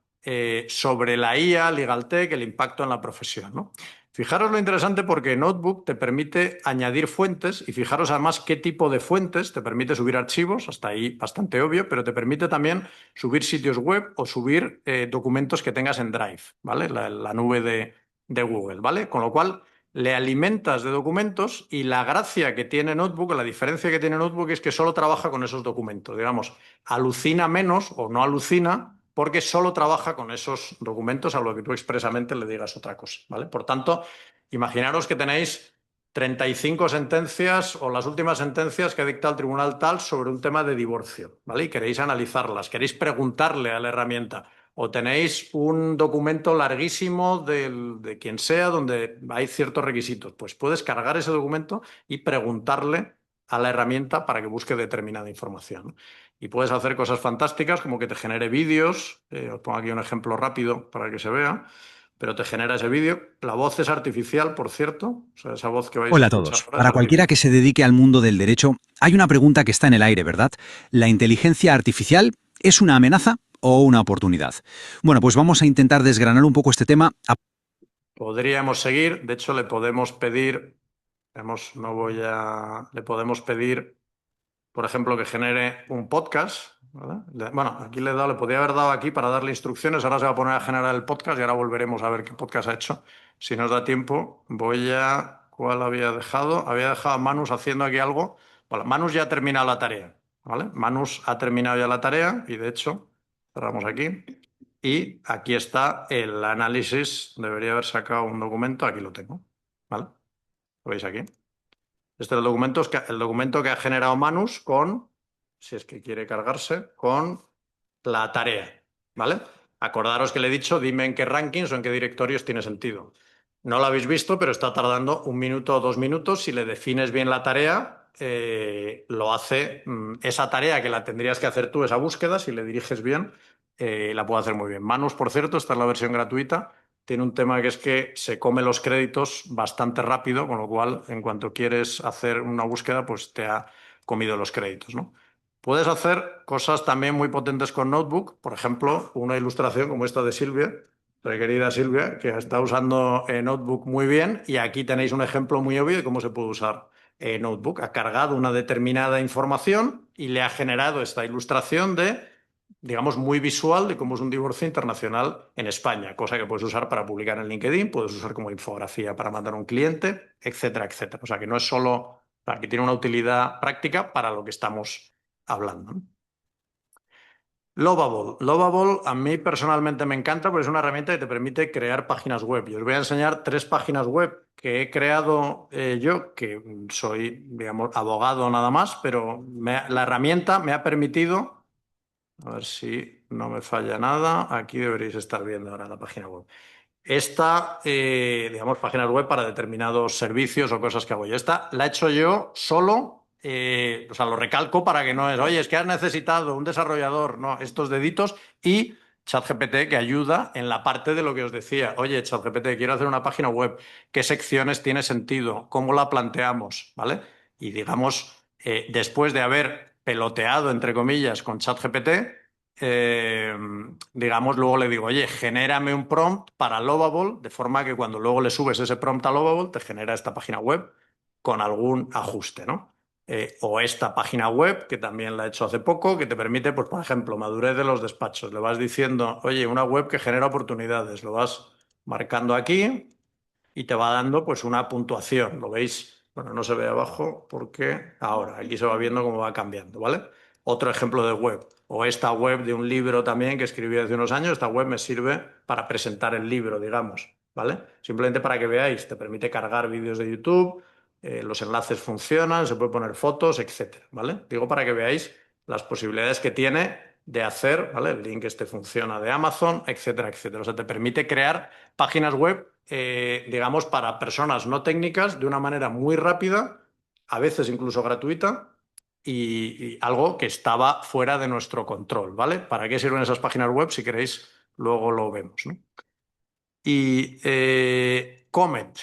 S2: sobre la IA, LegalTech, el impacto en la profesión, ¿no? Fijaros lo interesante porque Notebook te permite añadir fuentes y fijaros además qué tipo de fuentes, te permite subir archivos, hasta ahí bastante obvio, pero te permite también subir sitios web o subir documentos que tengas en Drive, ¿vale? La nube de Google, ¿vale? Con lo cual le alimentas de documentos y la gracia que tiene Notebook, la diferencia que tiene Notebook es que solo trabaja con esos documentos, digamos, alucina menos o no alucina porque solo trabaja con esos documentos a lo que tú expresamente le digas otra cosa, ¿vale? Por tanto, imaginaros que tenéis 35 sentencias o las últimas sentencias que ha dictado el tribunal tal sobre un tema de divorcio, ¿vale? Y queréis analizarlas, queréis preguntarle a la herramienta o tenéis un documento larguísimo de quien sea donde hay ciertos requisitos, pues puedes cargar ese documento y preguntarle a la herramienta para que busque determinada información, ¿no? Y puedes hacer cosas fantásticas como que te genere vídeos. Os pongo aquí un ejemplo rápido para que se vea. pero te genera ese vídeo. La voz es artificial, por cierto. O sea, esa voz que vais a
S6: Hola a
S2: escuchar
S6: todos.
S2: ahora es
S6: Para cualquiera que se dedique al mundo del derecho, hay una pregunta que está en el aire, ¿verdad? ¿La inteligencia artificial es una amenaza o una oportunidad? Bueno, pues vamos a intentar desgranar un poco este tema.
S2: Podríamos seguir, de hecho le podemos pedir, le podemos pedir, por ejemplo, que genere un podcast, ¿vale? Bueno, aquí le podría haber dado aquí para darle instrucciones, ahora se va a poner a generar el podcast y ahora volveremos a ver qué podcast ha hecho. Si nos da tiempo, ¿cuál había dejado? Había dejado a Manus haciendo aquí algo. Bueno, Manus ya ha terminado la tarea, ¿vale? Manus ha terminado ya la tarea y de hecho, cerramos aquí. Y aquí está el análisis. Debería haber sacado un documento. Aquí lo tengo. ¿Vale? ¿Lo veis aquí? Este es el documento que ha generado Manus con, si es que quiere cargarse, con la tarea. ¿Vale? Acordaros que le he dicho, dime en qué rankings o en qué directorios tiene sentido. No lo habéis visto, pero está tardando 1 minuto o 2 minutos. Si le defines bien la tarea, lo hace esa tarea que la tendrías que hacer tú, esa búsqueda, si le diriges bien, la puede hacer muy bien. Manus, por cierto, esta es la versión gratuita. Tiene un tema que es que se come los créditos bastante rápido, con lo cual, en cuanto quieres hacer una búsqueda, pues te ha comido los créditos, ¿no? Puedes hacer cosas también muy potentes con Notebook, por ejemplo, una ilustración como esta de Silvia, nuestra querida Silvia, que está usando Notebook muy bien, y aquí tenéis un ejemplo muy obvio de cómo se puede usar Notebook. Ha cargado una determinada información y le ha generado esta ilustración digamos, muy visual de cómo es un divorcio internacional en España, cosa que puedes usar para publicar en LinkedIn, puedes usar como infografía para mandar a un cliente, etcétera, etcétera. O sea, que no es solo, que tiene una utilidad práctica para lo que estamos hablando, ¿no? Lovable. Lovable a mí personalmente me encanta porque es una herramienta que te permite crear páginas web. Y os voy a enseñar 3 páginas web que he creado yo, que soy, digamos, abogado nada más, pero la herramienta me ha permitido, a ver si no me falla nada, aquí deberéis estar viendo ahora la página web. Esta, digamos, páginas web para determinados servicios o cosas que hago yo. Esta la he hecho yo solo. O sea, lo recalco para que no es, oye, es que has necesitado un desarrollador, no, estos deditos y ChatGPT que ayuda en la parte de lo que os decía, oye, ChatGPT, quiero hacer una página web, ¿qué secciones tiene sentido? ¿Cómo la planteamos? ¿Vale? Y digamos, después de haber peloteado, entre comillas, con ChatGPT, digamos, luego le digo, oye, genérame un prompt para Lovable, de forma que cuando luego le subes ese prompt a Lovable, te genera esta página web con algún ajuste, ¿no? O esta página web, que también la he hecho hace poco, que te permite, pues, por ejemplo, madurez de los despachos. Le vas diciendo, oye, una web que genera oportunidades, lo vas marcando aquí y te va dando, pues, una puntuación. ¿Lo veis? Bueno, no se ve abajo porque ahora, aquí se va viendo cómo va cambiando, ¿vale? Otro ejemplo de web. O esta web de un libro también que escribí hace unos años, esta web me sirve para presentar el libro, digamos, ¿vale? Simplemente para que veáis, te permite cargar vídeos de YouTube, los enlaces funcionan, se puede poner fotos, etcétera, ¿vale? Digo para que veáis las posibilidades que tiene de hacer, ¿vale? El link este funciona de Amazon, etcétera, etcétera. O sea, te permite crear páginas web, digamos, para personas no técnicas de una manera muy rápida, a veces incluso gratuita, y algo que estaba fuera de nuestro control, ¿vale? ¿Para qué sirven esas páginas web? Si queréis, luego lo vemos, ¿no? Y Comet,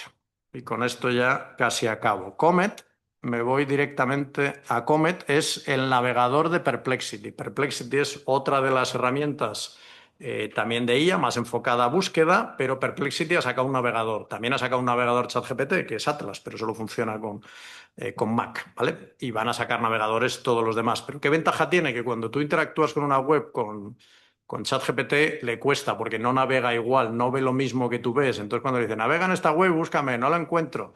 S2: y con esto ya casi acabo. Comet, me voy directamente a Comet, es el navegador de Perplexity. Perplexity es otra de las herramientas también de IA, más enfocada a búsqueda, pero Perplexity ha sacado un navegador. También ha sacado un navegador ChatGPT, que es Atlas, pero solo funciona con Mac, ¿vale? Y van a sacar navegadores todos los demás. Pero ¿qué ventaja tiene? Que cuando tú interactúas con una web con ChatGPT le cuesta porque no navega igual, no ve lo mismo que tú ves. Entonces cuando le dice, navega en esta web, búscame, no la encuentro.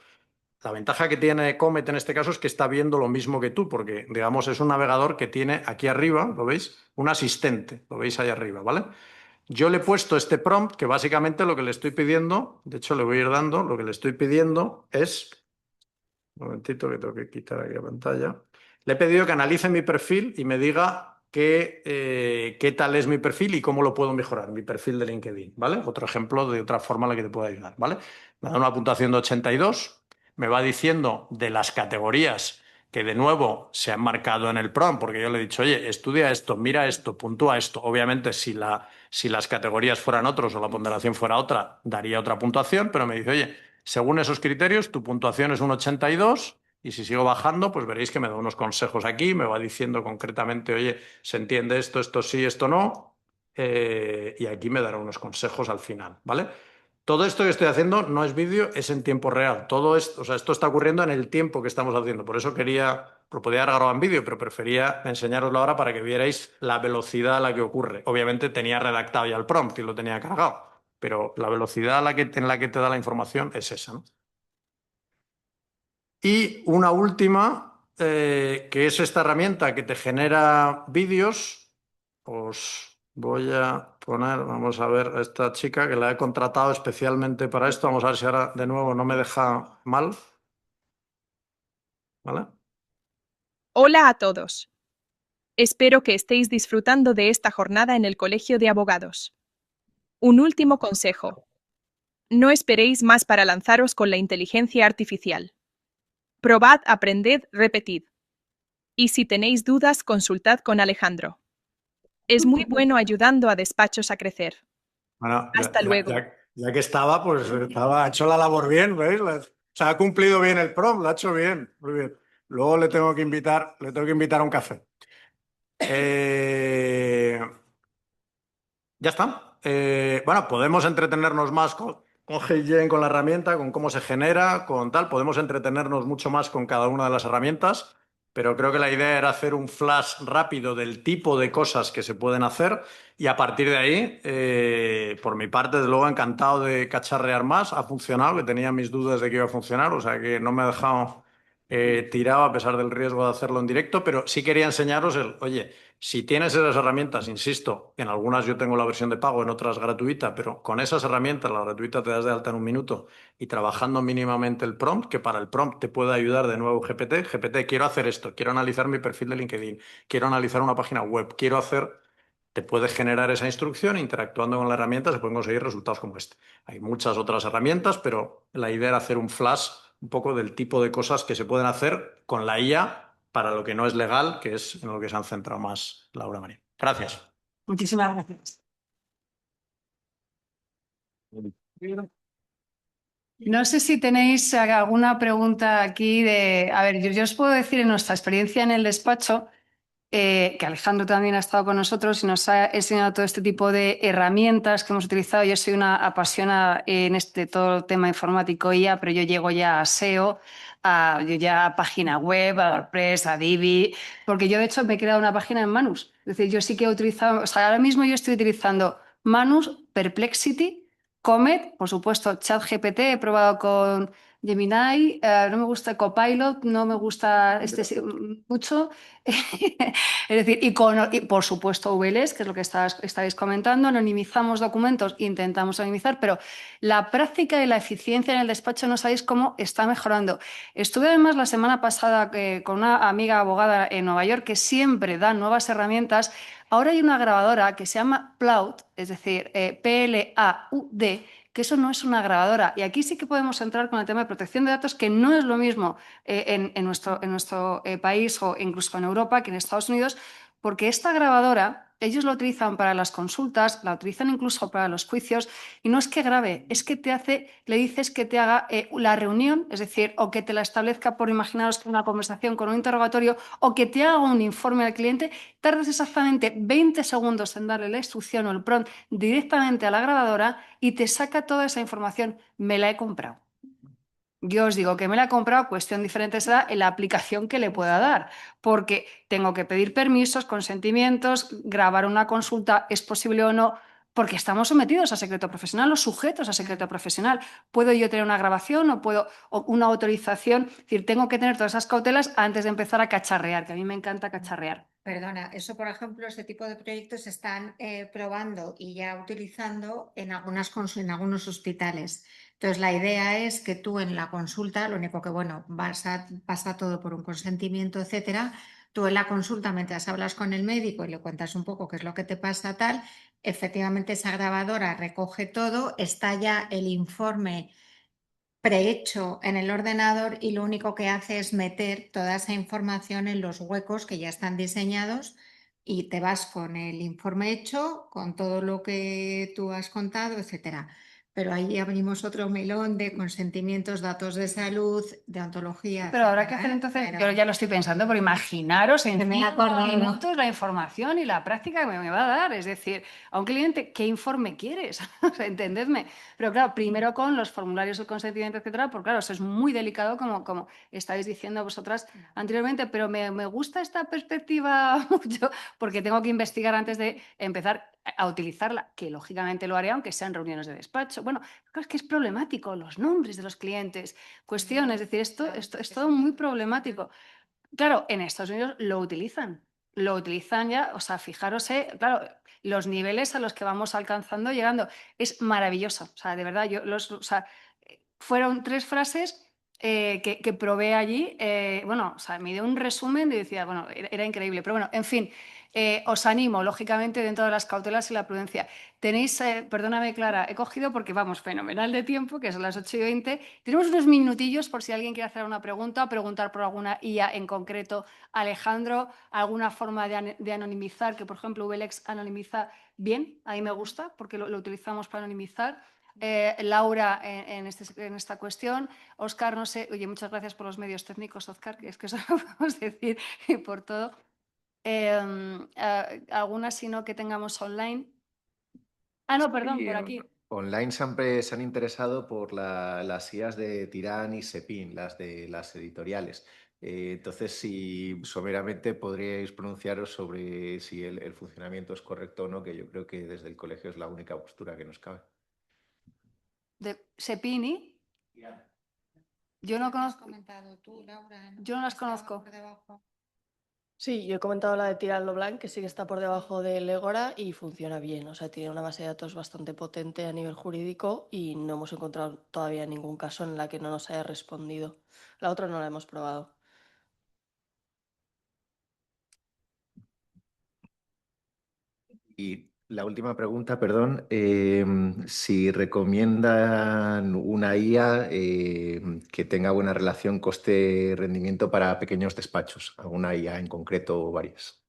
S2: La ventaja que tiene Comet en este caso es que está viendo lo mismo que tú, porque, digamos, es un navegador que tiene aquí arriba, ¿lo veis? Un asistente, lo veis ahí arriba, ¿vale? Yo le he puesto este prompt que básicamente lo que le estoy pidiendo, de hecho le voy a ir dando, lo que le estoy pidiendo es, un momentito que tengo que quitar aquí la pantalla, le he pedido que analice mi perfil y me diga qué tal es mi perfil y cómo lo puedo mejorar, mi perfil de LinkedIn, ¿vale? Otro ejemplo de otra forma en la que te puedo ayudar, ¿vale? Me da una puntuación de 82, me va diciendo de las categorías que de nuevo se han marcado en el prompt, porque yo le he dicho, oye, estudia esto, mira esto, puntúa esto. Obviamente, si Si las categorías fueran otros o la ponderación fuera otra, daría otra puntuación, pero me dice, oye, según esos criterios, tu puntuación es un 82 y si sigo bajando, pues veréis que me da unos consejos aquí, me va diciendo concretamente, oye, se entiende esto, esto sí, esto no, y aquí me dará unos consejos al final, ¿vale? Todo esto que estoy haciendo no es vídeo, es en tiempo real. Todo esto, o sea, esto está ocurriendo en el tiempo que estamos haciendo. Por eso lo podía haber grabado en vídeo, pero prefería enseñároslo ahora para que vierais la velocidad a la que ocurre. Obviamente tenía redactado ya el prompt y lo tenía cargado, pero la velocidad en la que te da la información es esa, ¿no? Y una última, que es esta herramienta que te genera vídeos. Os voy a poner, vamos a ver a esta chica que la he contratado especialmente para esto. Vamos a ver si ahora de nuevo no me deja mal. ¿Vale?
S7: Hola a todos. Espero que estéis disfrutando de esta jornada en el Colegio de Abogados. Un último consejo. No esperéis más para lanzaros con la inteligencia artificial. Probad, aprended, repetid. Y si tenéis dudas, consultad con Alejandro. Es muy bueno ayudando a despachos a crecer.
S2: Bueno,
S7: Hasta luego.
S2: ya que estaba, pues ha hecho la labor bien, ¿veis? O sea, ha cumplido bien el prompt, lo ha hecho bien, muy bien. Luego le tengo que invitar a un café. Ya está. Bueno, podemos entretenernos más con HeyGen, con la herramienta, con cómo se genera, con tal. Podemos entretenernos mucho más con cada una de las herramientas, pero creo que la idea era hacer un flash rápido del tipo de cosas que se pueden hacer y a partir de ahí, por mi parte, desde luego, encantado de cacharrear más. Ha funcionado, que tenía mis dudas de que iba a funcionar, o sea que no me ha dejado tirado a pesar del riesgo de hacerlo en directo, pero sí quería enseñaros oye, si tienes esas herramientas, insisto, en algunas yo tengo la versión de pago, en otras gratuita, pero con esas herramientas, la gratuita te das de alta en un minuto y trabajando mínimamente el prompt, que para el prompt te puede ayudar de nuevo GPT, quiero hacer esto, quiero analizar mi perfil de LinkedIn, quiero analizar una página web, te puede generar esa instrucción, interactuando con la herramienta se pueden conseguir resultados como este. Hay muchas otras herramientas, pero la idea era hacer un flash un poco del tipo de cosas que se pueden hacer con la IA para lo que no es legal, que es en lo que se han centrado más Laura María. Gracias.
S1: Muchísimas gracias. No sé si tenéis alguna pregunta aquí a ver, yo os puedo decir en nuestra experiencia en el despacho, que Alejandro también ha estado con nosotros y nos ha enseñado todo este tipo de herramientas que hemos utilizado. Yo soy una apasionada en todo el tema informático IA, pero yo llego ya a SEO, yo ya a página web, a WordPress, a Divi, porque yo de hecho me he creado una página en Manus. Es decir, yo sí que he utilizado, o sea, ahora mismo yo estoy utilizando Manus, Perplexity, Comet, por supuesto, ChatGPT, he probado con Gemini, no me gusta Copilot, no me gusta mucho. Es decir, y por supuesto VLS, que es lo que estáis comentando, anonimizamos documentos, intentamos anonimizar, pero la práctica y la eficiencia en el despacho no sabéis cómo está mejorando. Estuve además la semana pasada con una amiga abogada en Nueva York que siempre da nuevas herramientas. Ahora hay una grabadora que se llama Plaud, es decir, Plaud, que eso no es una grabadora. Y aquí sí que podemos entrar con el tema de protección de datos, que no es lo mismo en nuestro país o incluso en Europa que en Estados Unidos, porque esta grabadora ellos la utilizan para las consultas, la utilizan incluso para los juicios, y no es que grabe, es que le dices que te haga la reunión, es decir, o que te la establezca por, imaginaros, una conversación con un interrogatorio, o que te haga un informe al cliente, tardas exactamente 20 segundos en darle la instrucción o el prompt directamente a la grabadora y te saca toda esa información. Me la he comprado. Yo os digo que me la he comprado, cuestión diferente será en la aplicación que le pueda dar, porque tengo que pedir permisos, consentimientos, grabar una consulta, es posible o no, porque estamos sometidos a secreto profesional o sujetos a secreto profesional. ¿Puedo yo tener una grabación o una autorización? Es decir, tengo que tener todas esas cautelas antes de empezar a cacharrear, que a mí me encanta cacharrear.
S5: Perdona, eso por ejemplo, ese tipo de proyectos se están probando y ya utilizando en algunos hospitales. Entonces, la idea es que tú en la consulta, lo único que, bueno, pasa todo por un consentimiento, etcétera. Tú en la consulta, mientras hablas con el médico y le cuentas un poco qué es lo que te pasa, tal, efectivamente esa grabadora recoge todo, está ya el informe prehecho en el ordenador y lo único que hace es meter toda esa información en los huecos que ya están diseñados y te vas con el informe hecho, con todo lo que tú has contado, etcétera. Pero ahí abrimos otro melón de consentimientos, datos de salud, de ontología,
S1: Pero habrá que
S5: etcétera,
S1: hacer
S5: ¿eh?
S1: entonces,
S5: Pero
S1: yo ya lo estoy pensando, pero imaginaros en
S5: me he
S1: 5
S5: acordado.
S1: minutos la información y la práctica que me va a dar. Es decir, a un cliente, ¿qué informe quieres? O sea, entendedme. Pero claro, primero con los formularios de consentimiento, etcétera, porque claro, eso es muy delicado, como estáis diciendo vosotras anteriormente, pero me gusta esta perspectiva mucho porque tengo que investigar antes de empezar a utilizarla, que lógicamente lo haré, aunque sean reuniones de despacho. Bueno, claro, es que es problemático, los nombres de los clientes, cuestiones, es decir, esto es todo muy problemático. Claro, en Estados Unidos lo utilizan ya, o sea, fijaros, claro, los niveles a los que vamos alcanzando, llegando, es maravilloso, o sea, de verdad, o sea, fueron 3 frases que probé allí, bueno, o sea, me dio un resumen y decía, bueno, era increíble, pero bueno, en fin, os animo, lógicamente, dentro de las cautelas y la prudencia. Tenéis, perdóname Clara, he cogido porque vamos, fenomenal de tiempo, que son las 8:20. Tenemos unos minutillos por si alguien quiere hacer una pregunta, preguntar por alguna IA en concreto. Alejandro, alguna forma de anonimizar, que por ejemplo VLX anonimiza bien, a mí me gusta porque lo utilizamos para anonimizar. Laura en esta cuestión. Óscar, no sé, oye, muchas gracias por los medios técnicos, Óscar, que es que eso lo podemos decir y por todo. Algunas, si no, que tengamos online. Ah, no, perdón,
S8: Sí,
S1: por aquí.
S8: online siempre se han interesado por las IAs de Tirán y Sepin, las de las editoriales. Entonces, si someramente podríais pronunciaros sobre si el funcionamiento es correcto o no, que yo creo que desde el colegio es la única postura que nos cabe.
S1: De Sepini. Yo no conozco.
S5: Comentado tú, Laura, ¿no?
S1: Yo no las
S5: Estaba
S1: conozco.
S5: por debajo.
S4: Sí, yo he comentado la de Tirán Blanc, que sí que está por debajo del Egora y funciona bien. O sea, tiene una base de datos bastante potente a nivel jurídico y no hemos encontrado todavía ningún caso en la que no nos haya respondido. La otra no la hemos probado.
S8: Y la última pregunta, perdón, si recomiendan una IA que tenga buena relación coste-rendimiento para pequeños despachos, alguna IA en concreto o varias.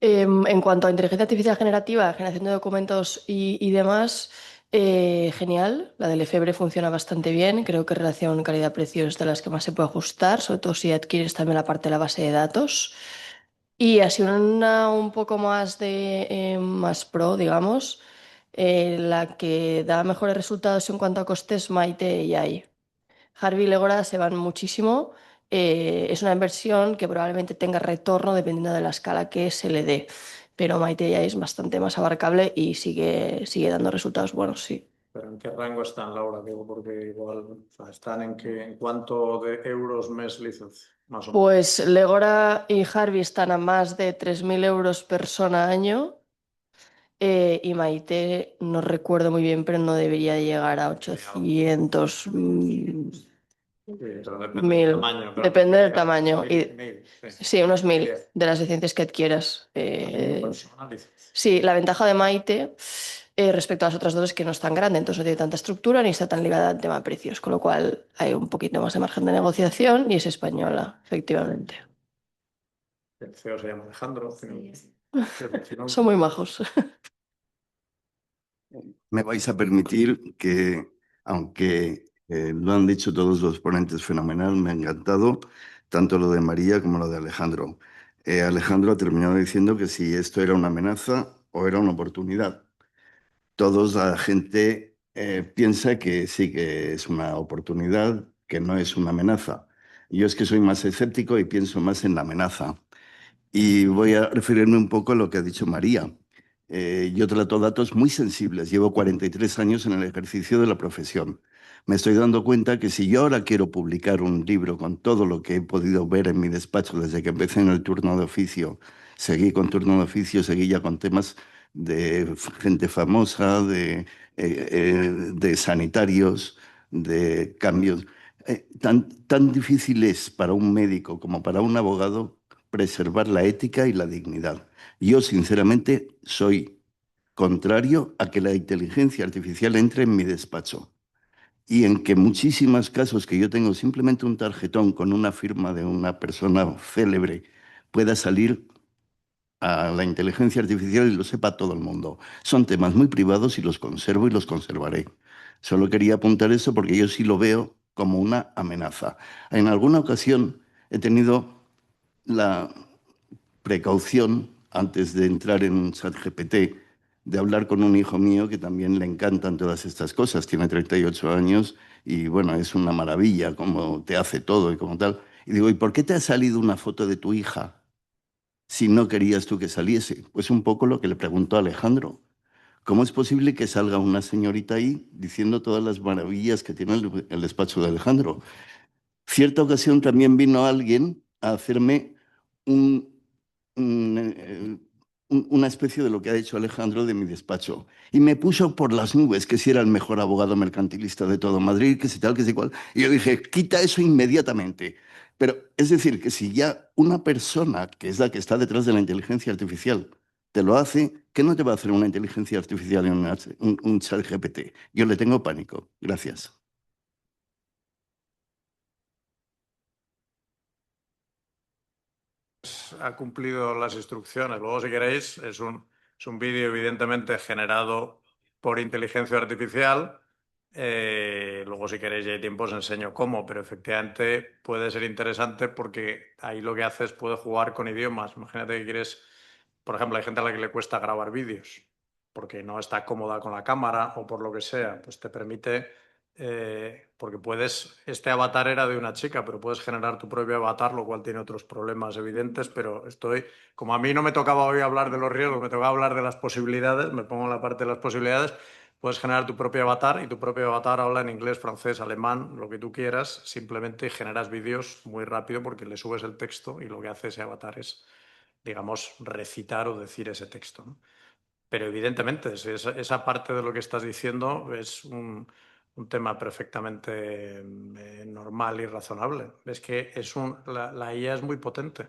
S4: En cuanto a inteligencia artificial generativa, generación de documentos y demás, genial. La del Lefebvre funciona bastante bien. Creo que relación calidad-precio es de las que más se puede ajustar, sobre todo si adquieres también la parte de la base de datos. Y así una un poco más de más pro, digamos, la que da mejores resultados en cuanto a costes, Maite AI. Harvey y Legora se van muchísimo. Es una inversión que probablemente tenga retorno dependiendo de la escala que se le dé. Pero Maite ya es bastante más abarcable y sigue dando resultados buenos, sí.
S2: ¿Pero en qué rango están, Laura? Digo, porque igual, o sea, ¿están en cuánto de euros mes licencia? Más o menos.
S4: Pues Legora y Harvey están a más de 3.000 euros persona año. Y Maite, no recuerdo muy bien, pero no debería llegar a 800.
S2: Sí, pero depende del
S4: 1.000.
S2: tamaño. Claro.
S4: Depende del tamaño.
S2: Sí.
S4: Sí, unos 1.000
S2: Bien.
S4: de las licencias que adquieras.
S2: Persona licencia.
S4: Sí, la ventaja de Maite respecto a las otras dos es que no es tan grande, entonces no tiene tanta estructura ni está tan ligada al tema de precios, con lo cual hay un poquito más de margen de negociación y es española, efectivamente.
S2: El CEO se llama Alejandro.
S4: Son muy majos.
S9: Me vais a permitir que, aunque lo han dicho todos los ponentes fenomenal, me ha encantado tanto lo de María como lo de Alejandro. Alejandro ha terminado diciendo que si esto era una amenaza o era una oportunidad. Todos la gente piensa que sí que es una oportunidad, que no es una amenaza. Yo es que soy más escéptico y pienso más en la amenaza. Y voy a referirme un poco a lo que ha dicho María. Yo trato datos muy sensibles. Llevo 43 años en el ejercicio de la profesión. Me estoy dando cuenta que si yo ahora quiero publicar un libro con todo lo que he podido ver en mi despacho desde que empecé en el turno de oficio, seguí con turno de oficio, seguí ya con temas de gente famosa, de sanitarios, de cambios. Tan difícil es para un médico como para un abogado preservar la ética y la dignidad. Yo, sinceramente, soy contrario a que la inteligencia artificial entre en mi despacho y en que muchísimos casos que yo tengo simplemente un tarjetón con una firma de una persona célebre pueda salir a la inteligencia artificial y lo sepa todo el mundo. Son temas muy privados y los conservo y los conservaré. Solo quería apuntar eso porque yo sí lo veo como una amenaza. En alguna ocasión he tenido la precaución, antes de entrar en ChatGPT, de hablar con un hijo mío que también le encantan todas estas cosas. Tiene 38 años y, bueno, es una maravilla cómo te hace todo y como tal. Y digo, ¿y por qué te ha salido una foto de tu hija si no querías tú que saliese? Pues un poco lo que le preguntó a Alejandro. ¿Cómo es posible que salga una señorita ahí diciendo todas las maravillas que tiene el despacho de Alejandro? Cierta ocasión también vino alguien a hacerme un, una especie de lo que ha hecho Alejandro de mi despacho. Y me puso por las nubes que si era el mejor abogado mercantilista de todo Madrid, que si tal, que si cual. Y yo dije, quita eso inmediatamente. Pero es decir, que si ya una persona, que es la que está detrás de la inteligencia artificial, te lo hace, ¿qué no te va a hacer una inteligencia artificial en un chat GPT? Yo le tengo pánico. Gracias.
S2: Ha cumplido las instrucciones. Luego, si queréis, es un vídeo evidentemente generado por inteligencia artificial. Luego, si queréis y hay tiempo, os enseño cómo, pero efectivamente puede ser interesante porque ahí lo que haces puede jugar con idiomas. Imagínate que quieres, por ejemplo, hay gente a la que le cuesta grabar vídeos porque no está cómoda con la cámara o por lo que sea, pues te permite porque este avatar era de una chica, pero puedes generar tu propio avatar, lo cual tiene otros problemas evidentes, pero como a mí no me tocaba hoy hablar de los riesgos, me tocaba hablar de las posibilidades, me pongo en la parte de las posibilidades, puedes generar tu propio avatar y tu propio avatar habla en inglés, francés, alemán, lo que tú quieras, simplemente generas vídeos muy rápido porque le subes el texto y lo que hace ese avatar es, digamos, recitar o decir ese texto, ¿no? Pero evidentemente, esa parte de lo que estás diciendo es un tema perfectamente normal y razonable. Es que la IA es muy potente.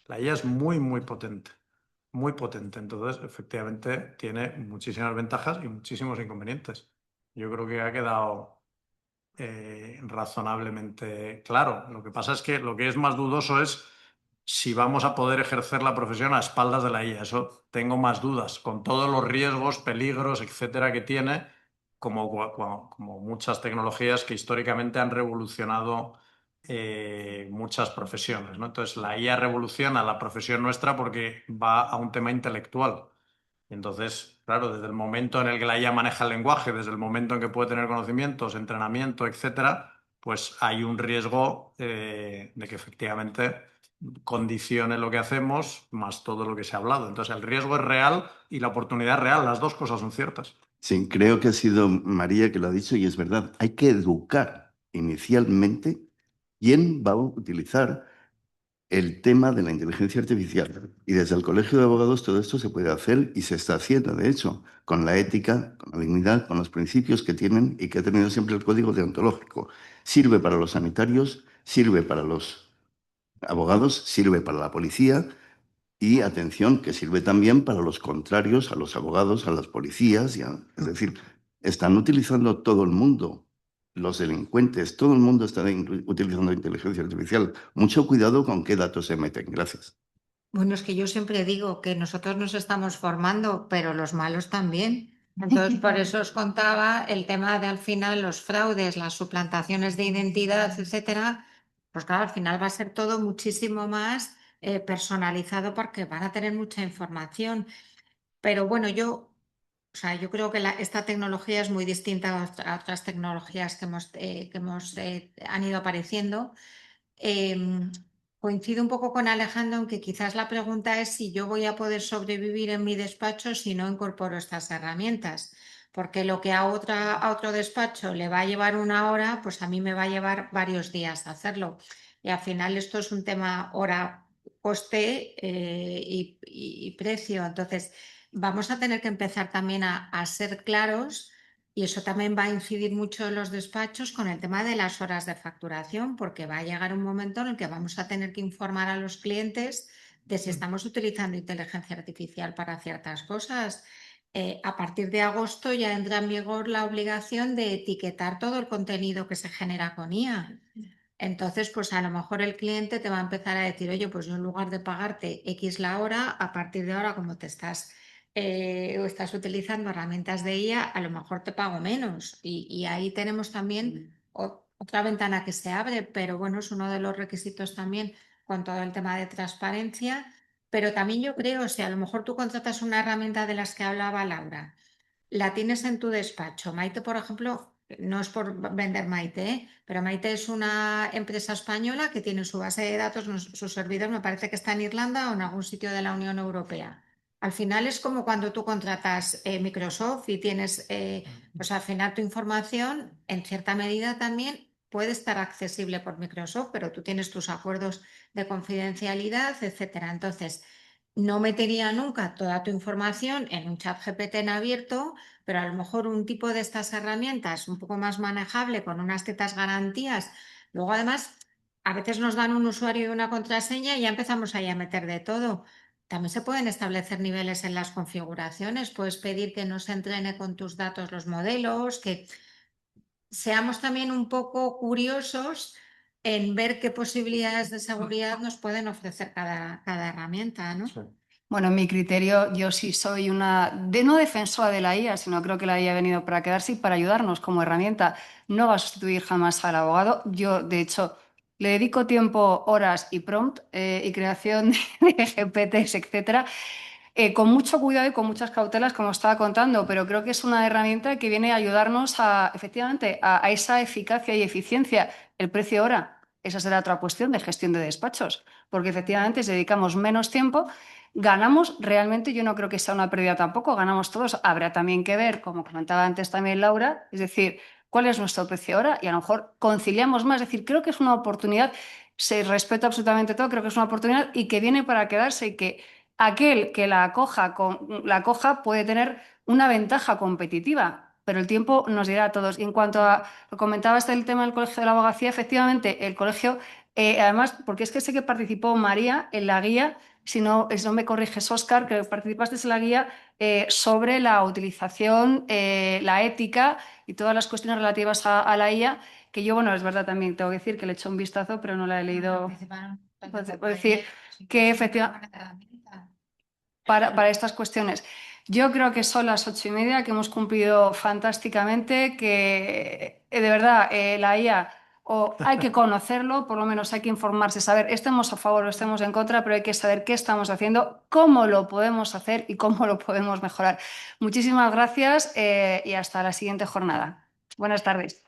S2: La IA es muy, muy potente. Muy potente. Entonces, efectivamente, tiene muchísimas ventajas y muchísimos inconvenientes. Yo creo que ha quedado razonablemente claro. Lo que pasa es que lo que es más dudoso es si vamos a poder ejercer la profesión a espaldas de la IA. Eso tengo más dudas, con todos los riesgos, peligros, etcétera, que tiene, como muchas tecnologías que históricamente han revolucionado muchas profesiones, ¿no? Entonces, la IA revoluciona la profesión nuestra porque va a un tema intelectual. Entonces, claro, desde el momento en el que la IA maneja el lenguaje, desde el momento en que puede tener conocimientos, entrenamiento, etcétera, pues hay un riesgo de que efectivamente condicione lo que hacemos más todo lo que se ha hablado. Entonces, el riesgo es real y la oportunidad es real. Las dos cosas son ciertas.
S9: Sí, creo que ha sido María que lo ha dicho y es verdad. Hay que educar inicialmente quién va a utilizar el tema de la inteligencia artificial. Y desde el Colegio de Abogados todo esto se puede hacer y se está haciendo, de hecho, con la ética, con la dignidad, con los principios que tienen y que ha tenido siempre el código deontológico. Sirve para los sanitarios, sirve para los abogados, sirve para la policía y, atención, que sirve también para los contrarios, a los abogados, a las policías. Es decir, están utilizando todo el mundo. Los delincuentes, todo el mundo está utilizando inteligencia artificial. Mucho cuidado con qué datos se meten. Gracias.
S5: Bueno, es que yo siempre digo que nosotros nos estamos formando, pero los malos también. Entonces, por eso os contaba el tema de al final los fraudes, las suplantaciones de identidad, etcétera. Pues claro, al final va a ser todo muchísimo más personalizado porque van a tener mucha información. Pero bueno, o sea, yo creo que esta tecnología es muy distinta a otras tecnologías que han ido apareciendo. Em, Coincido un poco con Alejandro en que quizás la pregunta es si yo voy a poder sobrevivir en mi despacho si no incorporo estas herramientas. Porque lo que a otro despacho le va a llevar una hora, pues a mí me va a llevar varios días hacerlo. Y al final esto es un tema hora, coste y precio. Entonces, vamos a tener que empezar también a ser claros. Y eso también va a incidir mucho en los despachos con el tema de las horas de facturación, porque va a llegar un momento en el que vamos a tener que informar a los clientes de si estamos utilizando inteligencia artificial para ciertas cosas. A partir de agosto ya entra en vigor la obligación de etiquetar todo el contenido que se genera con IA. Entonces, pues a lo mejor el cliente te va a empezar a decir, oye, pues yo en lugar de pagarte X la hora, a partir de ahora, como te o estás utilizando herramientas de IA, a lo mejor te pago menos. Y ahí tenemos también otra ventana que se abre, pero bueno, es uno de los requisitos también con todo el tema de transparencia. Pero también yo creo, si a lo mejor tú contratas una herramienta de las que hablaba Laura, la tienes en tu despacho. Maite, por ejemplo, no es por vender Maite, pero Maite es una empresa española que tiene su base de datos, su servidor me parece que está en Irlanda o en algún sitio de la Unión Europea. Al final es como cuando tú contratas Microsoft y tienes, pues al final tu información en cierta medida también puede estar accesible por Microsoft, pero tú tienes tus acuerdos de confidencialidad, etcétera. Entonces, no metería nunca toda tu información en un chat GPT en abierto, pero a lo mejor un tipo de estas herramientas un poco más manejable, con unas ciertas garantías. Luego, además, a veces nos dan un usuario y una contraseña y ya empezamos ahí a meter de todo. También se pueden establecer niveles en las configuraciones. Puedes pedir que no se entrene con tus datos los modelos, que seamos también un poco curiosos en ver qué posibilidades de seguridad nos pueden ofrecer cada herramienta, ¿no?
S2: Sí.
S1: Bueno, en mi criterio, yo sí soy no defensora de la IA, sino creo que la IA ha venido para quedarse y para ayudarnos como herramienta. No va a sustituir jamás al abogado. Yo, de hecho, le dedico tiempo, horas y prompt y creación de GPTs, etcétera, con mucho cuidado y con muchas cautelas, como estaba contando, pero creo que es una herramienta que viene a ayudarnos efectivamente, a esa eficacia y eficiencia. El precio hora, esa será otra cuestión de gestión de despachos, porque efectivamente si dedicamos menos tiempo, ganamos realmente, yo no creo que sea una pérdida tampoco, ganamos todos. Habrá también que ver, como comentaba antes también Laura, es decir, cuál es nuestro precio hora y a lo mejor conciliamos más. Es decir, creo que es una oportunidad, se respeta absolutamente todo, creo que es una oportunidad y que viene para quedarse y que aquel que la acoja puede tener una ventaja competitiva, pero el tiempo nos dirá a todos. Y en cuanto a, lo comentaba hasta el tema del Colegio de la Abogacía, efectivamente, el colegio, además, porque es que sé que participó María en la guía, si no me corriges, Óscar, que participaste en la guía sobre la utilización, la ética y todas las cuestiones relativas a la IA, que yo, bueno, es verdad también, tengo que decir que le he hecho un vistazo, pero no la he leído. Puedo decir que efectivamente para estas cuestiones. Yo creo que son las 8:30, que hemos cumplido fantásticamente, que de verdad la IA hay que conocerlo, por lo menos hay que informarse, saber, estemos a favor o estemos en contra, pero hay que saber qué estamos haciendo, cómo lo podemos hacer y cómo lo podemos mejorar. Muchísimas gracias y hasta la siguiente jornada. Buenas tardes.